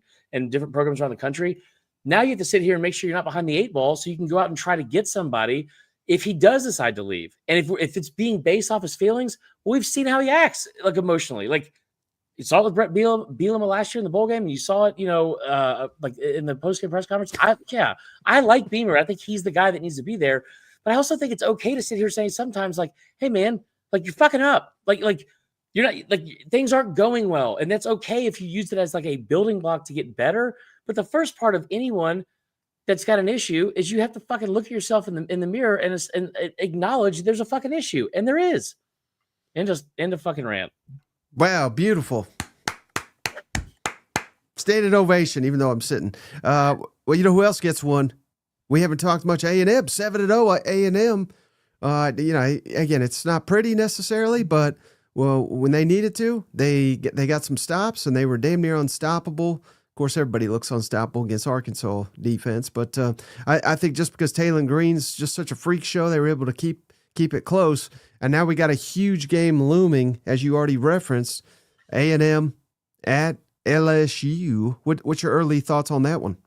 Speaker 1: different programs around the country. Now you have to sit here and make sure you're not behind the 8 ball so you can go out and try to get somebody if he does decide to leave. And if it's being based off his feelings, well, we've seen how he acts, like, emotionally. Like, you saw it with Brett Bielema last year in the bowl game, and you saw it, like, in the post-game press conference. I like Beamer. I think he's the guy that needs to be there. But I also think it's okay to sit here saying sometimes, like, hey, man, like, you're fucking up. Like you're not, like, things aren't going well. And that's okay if you use it as, like, a building block to get better. But the first part of anyone that's got an issue is you have to fucking look at yourself in the mirror and acknowledge there's a fucking issue. And there is. And just end the fucking rant.
Speaker 2: Wow, beautiful. Standing ovation, even though I'm sitting. Well, you know who else gets one? We haven't talked much. A&M, 7-0 A&M. Again, it's not pretty necessarily, but, well, when they needed to, they got some stops, and they were damn near unstoppable. Of course, everybody looks unstoppable against Arkansas defense, but I think just because Taylor Green's just such a freak show, they were able to keep it close. And now we got a huge game looming, as you already referenced, A&M at LSU. What's your early thoughts on that one?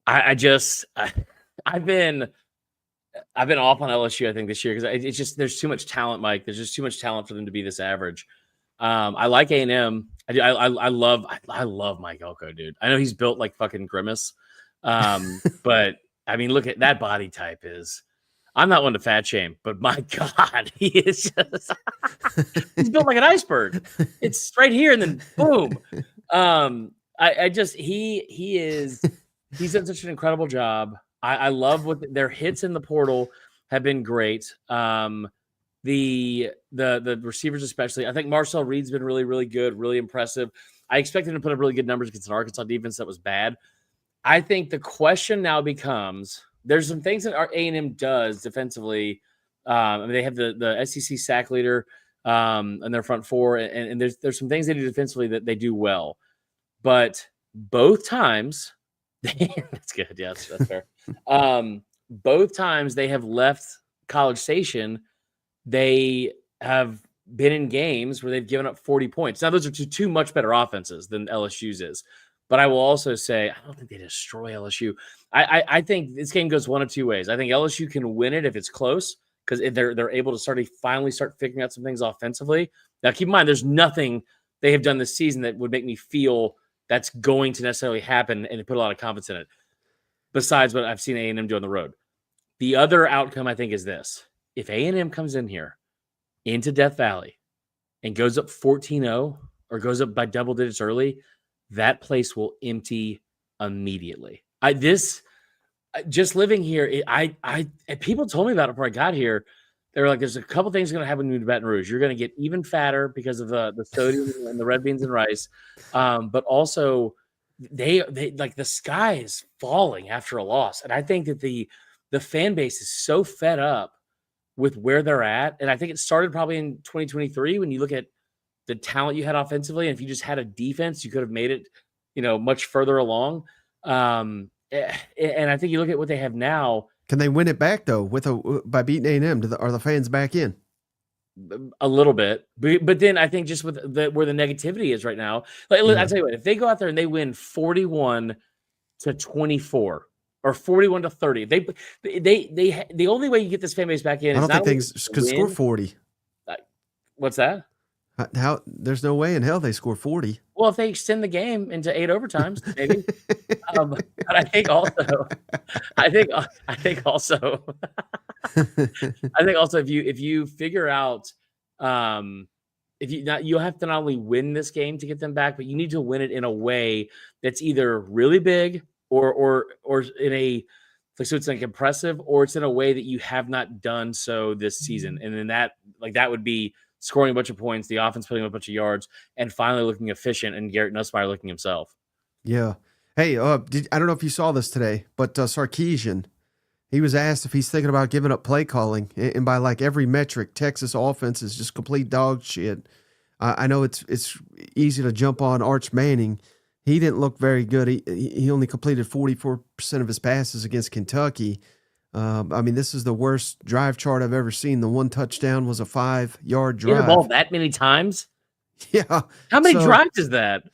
Speaker 1: I've been off on LSU, I think, this year because it's just there's too much talent, Mike. There's just too much talent for them to be this average. I like A&M. I love Mike Elko, dude. I know he's built like fucking Grimace, but I mean, look at that body type is. I'm not one to fat shame, but my God, he is just he's built like an iceberg. It's right here and then boom. I just he's done such an incredible job. I love what their hits in the portal have been great. The receivers especially. I think Marcel Reed's been really, really good, really impressive. I expect him to put up really good numbers against an Arkansas defense that was bad. I think the question now becomes, there's some things that our A&M does defensively. I mean, they have the SEC sack leader in their front four, and there's some things they do defensively that they do well. But both times, that's good. Yeah, that's fair. Both times they have left College Station, they have been in games where they've given up 40 points. Now, those are two much better offenses than LSU's is. But I will also say, I don't think they destroy LSU. I think this game goes one of two ways. I think LSU can win it if it's close, because they're able to finally start figuring out some things offensively. Now, keep in mind, there's nothing they have done this season that would make me feel that's going to necessarily happen and put a lot of confidence in it, besides what I've seen A&M do on the road. The other outcome, I think, is this. If A&M comes in here into Death Valley and goes up 14-0 or goes up by double digits early, that place will empty immediately. Just living here, people told me about it before I got here. They were like, there's a couple things going to happen in Baton Rouge. You're going to get even fatter because of the sodium and the red beans and rice. But also they like the sky is falling after a loss. And I think that the fan base is so fed up with where they're at. And I think it started probably in 2023 when you look at the talent you had offensively. And if you just had a defense, you could have made it, much further along. And I think you look at what they have now.
Speaker 2: Can they win it back though by beating A&M? Are the fans back in?
Speaker 1: A little bit, but then I think just with where the negativity is right now, I'll tell you what, if they go out there and they win 41-24 or 41-30, they the only way you get this fan base back in.
Speaker 2: I don't think things could score 40.
Speaker 1: What's that?
Speaker 2: How? There's no way in hell they score 40.
Speaker 1: Well, if they extend the game into 8 overtimes, maybe. But I think also, if you figure out, you'll have to not only win this game to get them back, but you need to win it in a way that's either really big or in a, so it's like impressive, or it's in a way that you have not done so this season. And then that would be scoring a bunch of points, the offense putting up a bunch of yards, and finally looking efficient, and Garrett Nussmeier looking himself.
Speaker 2: Yeah. Hey, I don't know if you saw this today, but Sarkisian, he was asked if he's thinking about giving up play calling, and by like every metric, Texas offense is just complete dog shit. I know it's easy to jump on Arch Manning. He didn't look very good. He only completed 44% of his passes against Kentucky. I mean, this is the worst drive chart I've ever seen. The one touchdown was a 5-yard drive.
Speaker 1: You ball that many times?
Speaker 2: Yeah.
Speaker 1: How many drives is that?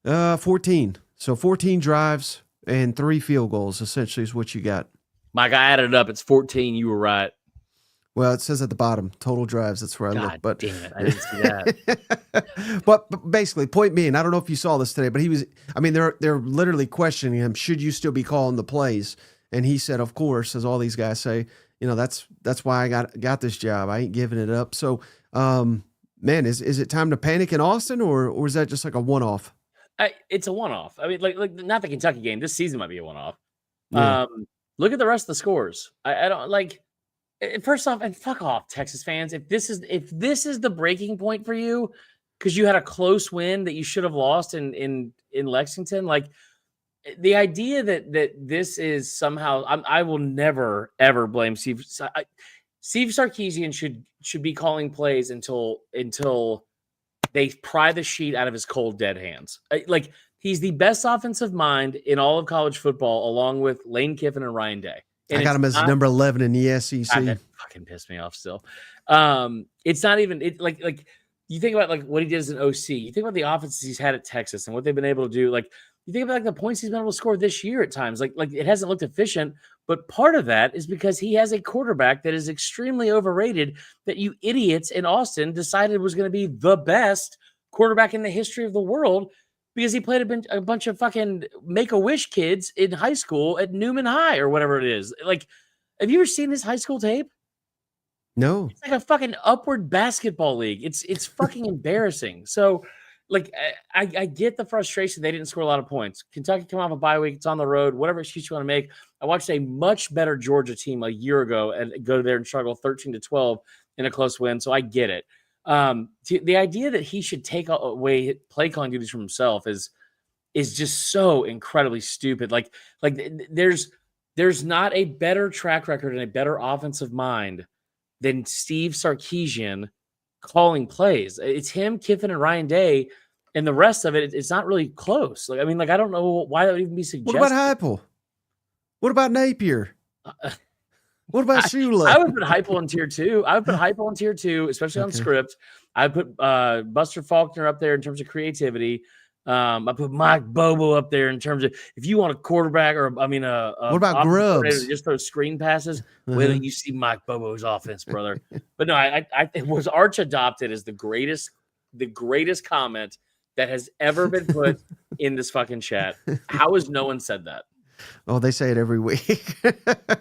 Speaker 2: 14. So 14 drives and 3 field goals essentially is what you got.
Speaker 1: Mike, I added it up. It's 14. You were right.
Speaker 2: Well, it says at the bottom, total drives. That's where I look. But
Speaker 1: damn it, I didn't see that.
Speaker 2: but basically, point being, I don't know if you saw this today, but they're literally questioning him. Should you still be calling the plays? And he said, of course, as all these guys say, that's why I got this job. I ain't giving it up. So, man, is it time to panic in Austin, or is that just like a one-off?
Speaker 1: It's a one-off. I mean, like not the Kentucky game. This season might be a one-off.
Speaker 2: Yeah.
Speaker 1: Look at the rest of the scores. I don't like. First off, and fuck off, Texas fans. If this is the breaking point for you, because you had a close win that you should have lost in Lexington, like. The idea that this is somehow, I will never ever blame Steve Sarkisian should be calling plays until they pry the sheet out of his cold dead hands. Like, he's the best offensive mind in all of college football, along with Lane Kiffin and Ryan Day. And
Speaker 2: I got him as number 11 in the SEC.
Speaker 1: That fucking pissed me off still. It's not even like you think about like what he did as an OC. You think about the offenses he's had at Texas and what they've been able to do. Like, you think about like the points he's been able to score this year at times. Like it hasn't looked efficient, but part of that is because he has a quarterback that is extremely overrated that you idiots in Austin decided was going to be the best quarterback in the history of the world because he played a bunch of fucking Make-A-Wish kids in high school at Newman High or whatever it is. Like, Have you ever seen his high school tape?
Speaker 2: No.
Speaker 1: It's like a fucking upward basketball league. It's fucking embarrassing. So, like, I get the frustration. They didn't score a lot of points. Kentucky come off a bye week. It's on the road. Whatever excuse you want to make. I watched a much better Georgia team a year ago and go there and struggle 13-12 in a close win. So I get it. The idea that he should take away play calling duties from himself is just so incredibly stupid. Like there's not a better track record and a better offensive mind than Steve Sarkisian calling plays. It's him, Kiffin, and Ryan Day, and the rest of it, it's not really close. Like, I mean, like, I don't know why that would even be suggested.
Speaker 2: What about Heupel? What about Napier? What about Shula?
Speaker 1: I would put Heupel in tier 2. I would put Heupel in tier 2, especially on script. I would put Buster Faulkner up there in terms of creativity. I put Mike Bobo up there in terms of if you want a quarterback what
Speaker 2: about Grubbs?
Speaker 1: Just throw screen passes. Wait till you see Mike Bobo's offense, brother. But no, it was Arch adopted as the greatest comment that has ever been put in this fucking chat. How has no one said that?
Speaker 2: Oh, they say it every week.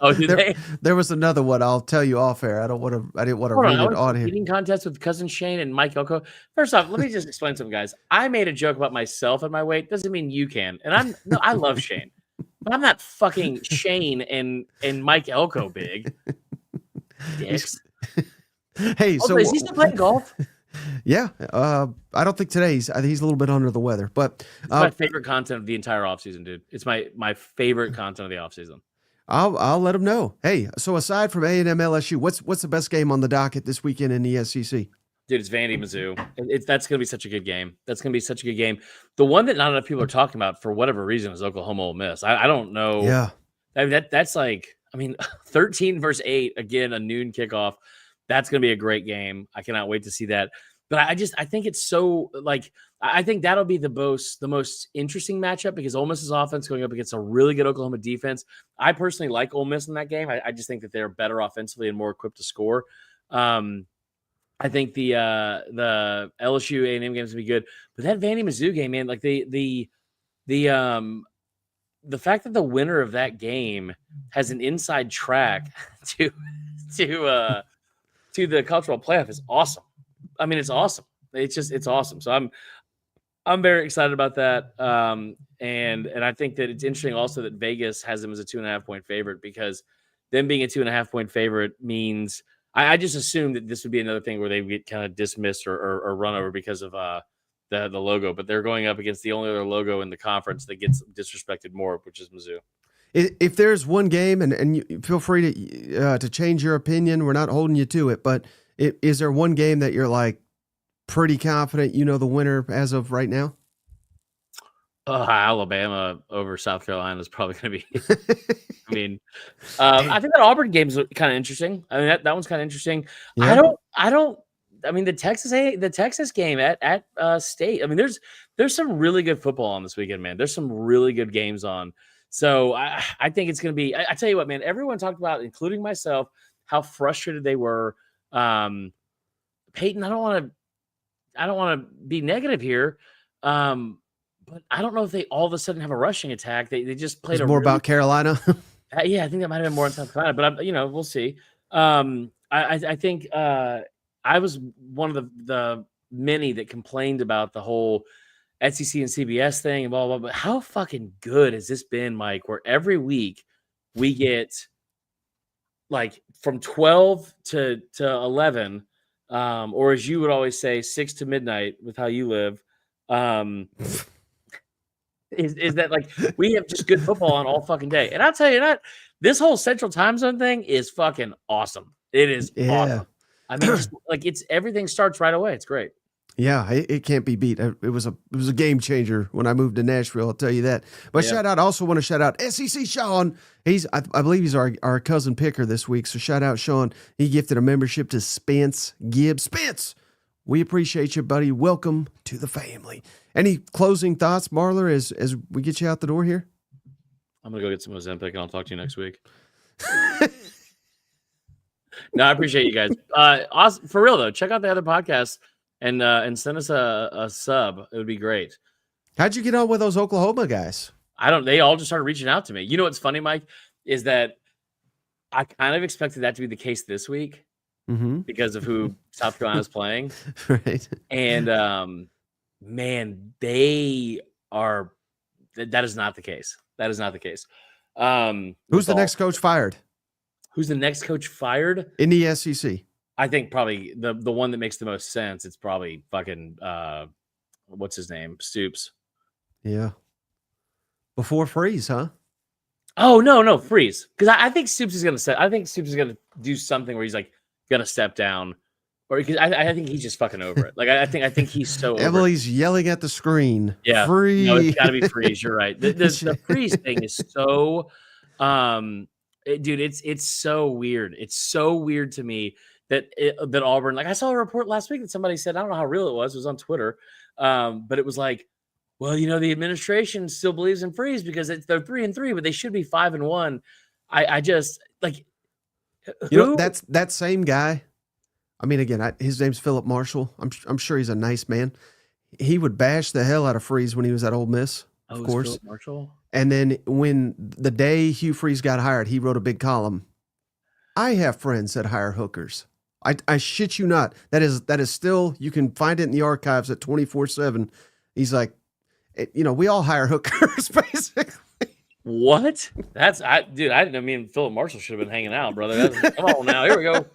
Speaker 1: Oh, do they?
Speaker 2: There was another one. I'll tell you off air. I didn't want to read it on here.
Speaker 1: Eating contest with Cousin Shane and Mike Elko. First off, let me just explain something, guys. I made a joke about myself and my weight. Doesn't mean you can. And I love Shane, but I'm not fucking Shane and Mike Elko big. Dicks.
Speaker 2: Hey, so
Speaker 1: is he still playing golf?
Speaker 2: Yeah, I don't think today's. I think he's a little bit under the weather, but
Speaker 1: it's my favorite content of the entire offseason, dude. It's my favorite content of the offseason.
Speaker 2: I'll let him know. Hey, so aside from A&M LSU, what's the best game on the docket this weekend in the SEC?
Speaker 1: Dude, it's Vandy Mizzou. That's going to be such a good game. That's going to be such a good game. The one that not enough people are talking about for whatever reason is Oklahoma Ole Miss. I don't know.
Speaker 2: Yeah,
Speaker 1: I mean, that's like 13 versus 8 again, a noon kickoff. That's going to be a great game. I cannot wait to see that. But I think it's so I think that'll be the most interesting matchup because Ole Miss's offense going up against a really good Oklahoma defense. I personally like Ole Miss in that game. I just think that they're better offensively and more equipped to score. I think the LSU A&M game is gonna be good, but that Vandy Mizzou game, man, like the fact that the winner of that game has an inside track to the cultural playoff is awesome. I mean, it's awesome. It's awesome. So I'm very excited about that. And I think that it's interesting also that Vegas has them as a 2.5 point favorite because them being a 2.5 point favorite means I just assumed that this would be another thing where they would get kind of dismissed or run over because of the logo, but they're going up against the only other logo in the conference that gets disrespected more, which is Mizzou.
Speaker 2: If there's one game, and you feel free to change your opinion, we're not holding you to it, but is there one game that you're like pretty confident you know the winner as of right now?
Speaker 1: Alabama over South Carolina is probably going to be. I think that Auburn game is kind of interesting. I mean, that one's kind of interesting. Yeah. I mean, the Texas game at State. I mean, there's some really good football on this weekend, man. There's some really good games on. So I think it's going to be. I tell you what, man. Everyone talked about, including myself, how frustrated they were. Peyton, I don't want to be negative here. But I don't know if they all of a sudden have a rushing attack. They just played
Speaker 2: more about Carolina.
Speaker 1: Yeah, I think that might have been more in South Carolina, but we'll see. I think I was one of the many that complained about the whole SEC and CBS thing and blah, blah, blah. But how fucking good has this been, Mike, where every week we get like from 12 to 11, or as you would always say, 6 to midnight with how you live. Is that like we have just good football on all fucking day. And I'll tell you that this whole Central Time Zone thing is fucking awesome. It is awesome. I mean, it's everything starts right away. It's great.
Speaker 2: Yeah, it can't be beat. It was a game changer when I moved to Nashville, I'll tell you that. But I also want to shout out SEC Sean. I believe he's our cousin picker this week. So shout out Sean. He gifted a membership to Spence Gibbs. Spence, we appreciate you, buddy. Welcome to the family. Any closing thoughts, Marler, as we get you out the door here?
Speaker 1: I'm going to go get some Ozempic, and I'll talk to you next week. No, I appreciate you guys. Awesome. For real, though, check out the other podcasts and send us a sub. It would be great.
Speaker 2: How'd you get on with those Oklahoma guys?
Speaker 1: They all just started reaching out to me. You know what's funny, Mike, is that I kind of expected that to be the case this week because of who South Carolina's playing.
Speaker 2: Right.
Speaker 1: And man, they are. That is not the case. That is not the case.
Speaker 2: Who's the next coach fired?
Speaker 1: Who's the next coach fired
Speaker 2: In the SEC?
Speaker 1: I think probably the one that makes the most sense. It's probably fucking what's his name? Stoops.
Speaker 2: Yeah. Before Freeze, huh?
Speaker 1: Oh no, Freeze. Because I think Stoops is gonna I think Stoops is gonna do something where he's like gonna step down, or because I think he's just fucking over it. Like I think he's so.
Speaker 2: Emily's yelling at the screen.
Speaker 1: Yeah,
Speaker 2: Freeze.
Speaker 1: No, it's gotta be Freeze. You're right. The Freeze thing is so, dude. It's so weird. It's so weird to me that Auburn. Like I saw a report last week that somebody said, I don't know how real it was on Twitter, but it was like, well, the administration still believes in Freeze because they're 3-3, but they should be 5-1. I just like,
Speaker 2: that's that same guy. I mean, again, his name's Philip Marshall. I'm sure he's a nice man. He would bash the hell out of Freeze when he was at Ole Miss, of course.
Speaker 1: Philip Marshall.
Speaker 2: And then when the day Hugh Freeze got hired, he wrote a big column. I have friends that hire hookers. I shit you not. That is still, you can find it in the archives at 24/7. He's like, we all hire hookers, basically.
Speaker 1: What? Philip Marshall should have been hanging out, brother. Come on now, here we go.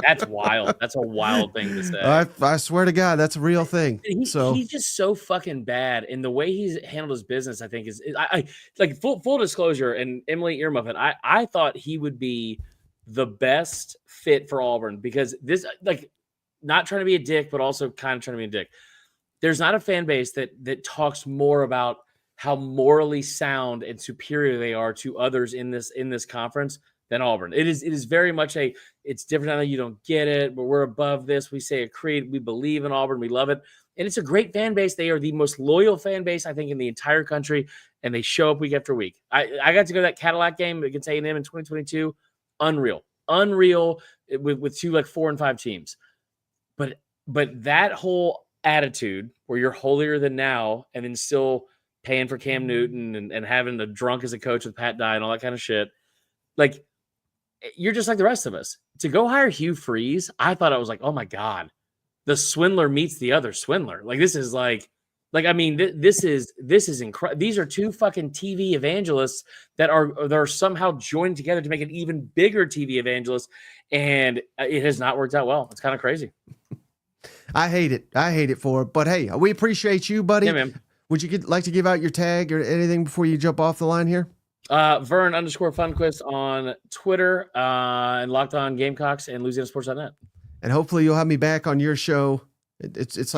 Speaker 1: That's wild. That's a wild thing to say.
Speaker 2: I swear to God, that's a real thing.
Speaker 1: He's just so fucking bad, and the way he's handled his business, I think, is I like full disclosure. And Emily Earmuffin, I thought he would be the best fit for Auburn because this, like, not trying to be a dick, but also kind of trying to be a dick. There's not a fan base that talks more about how morally sound and superior they are to others in this conference than Auburn. It is very much it's different. I know you don't get it, but we're above this. We say a creed. We believe in Auburn. We love it. And it's a great fan base. They are the most loyal fan base, I think, in the entire country. And they show up week after week. I got to go to that Cadillac game against A&M in 2022. Unreal with two like 4 and 5 teams. But that whole attitude where you're holier than now and then still paying for Cam Newton and having the drunk as a coach with Pat Dye and all that kind of shit. Like, you're just like the rest of us. To go hire Hugh Freeze, I thought I was like, oh my God, the swindler meets the other swindler. Like, this is this is incredible. These are two fucking TV evangelists that are somehow joined together to make an even bigger TV evangelist. And it has not worked out well. It's kind of crazy.
Speaker 2: I hate it for it. But hey, we appreciate you, buddy.
Speaker 1: Yeah, man.
Speaker 2: Would you like to give out your tag or anything before you jump off the line here?
Speaker 1: Vern_Funquist on Twitter, and Locked On Gamecocks and LouisianaSports.net.
Speaker 2: And hopefully you'll have me back on your show. It's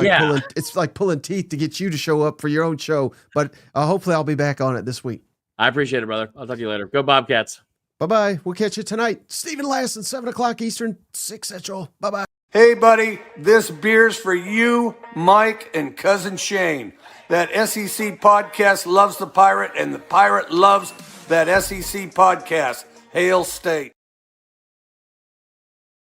Speaker 2: like pulling teeth to get you to show up for your own show. But hopefully I'll be back on it this week.
Speaker 1: I appreciate it, brother. I'll talk to you later. Go Bobcats.
Speaker 2: Bye-bye. We'll catch you tonight. Stephen Lassen, 7 o'clock Eastern, 6 Central. Bye-bye.
Speaker 4: Hey, buddy, this beer's for you, Mike, and Cousin Shane. That SEC podcast loves the Pirate, and the Pirate loves that SEC podcast. Hail State.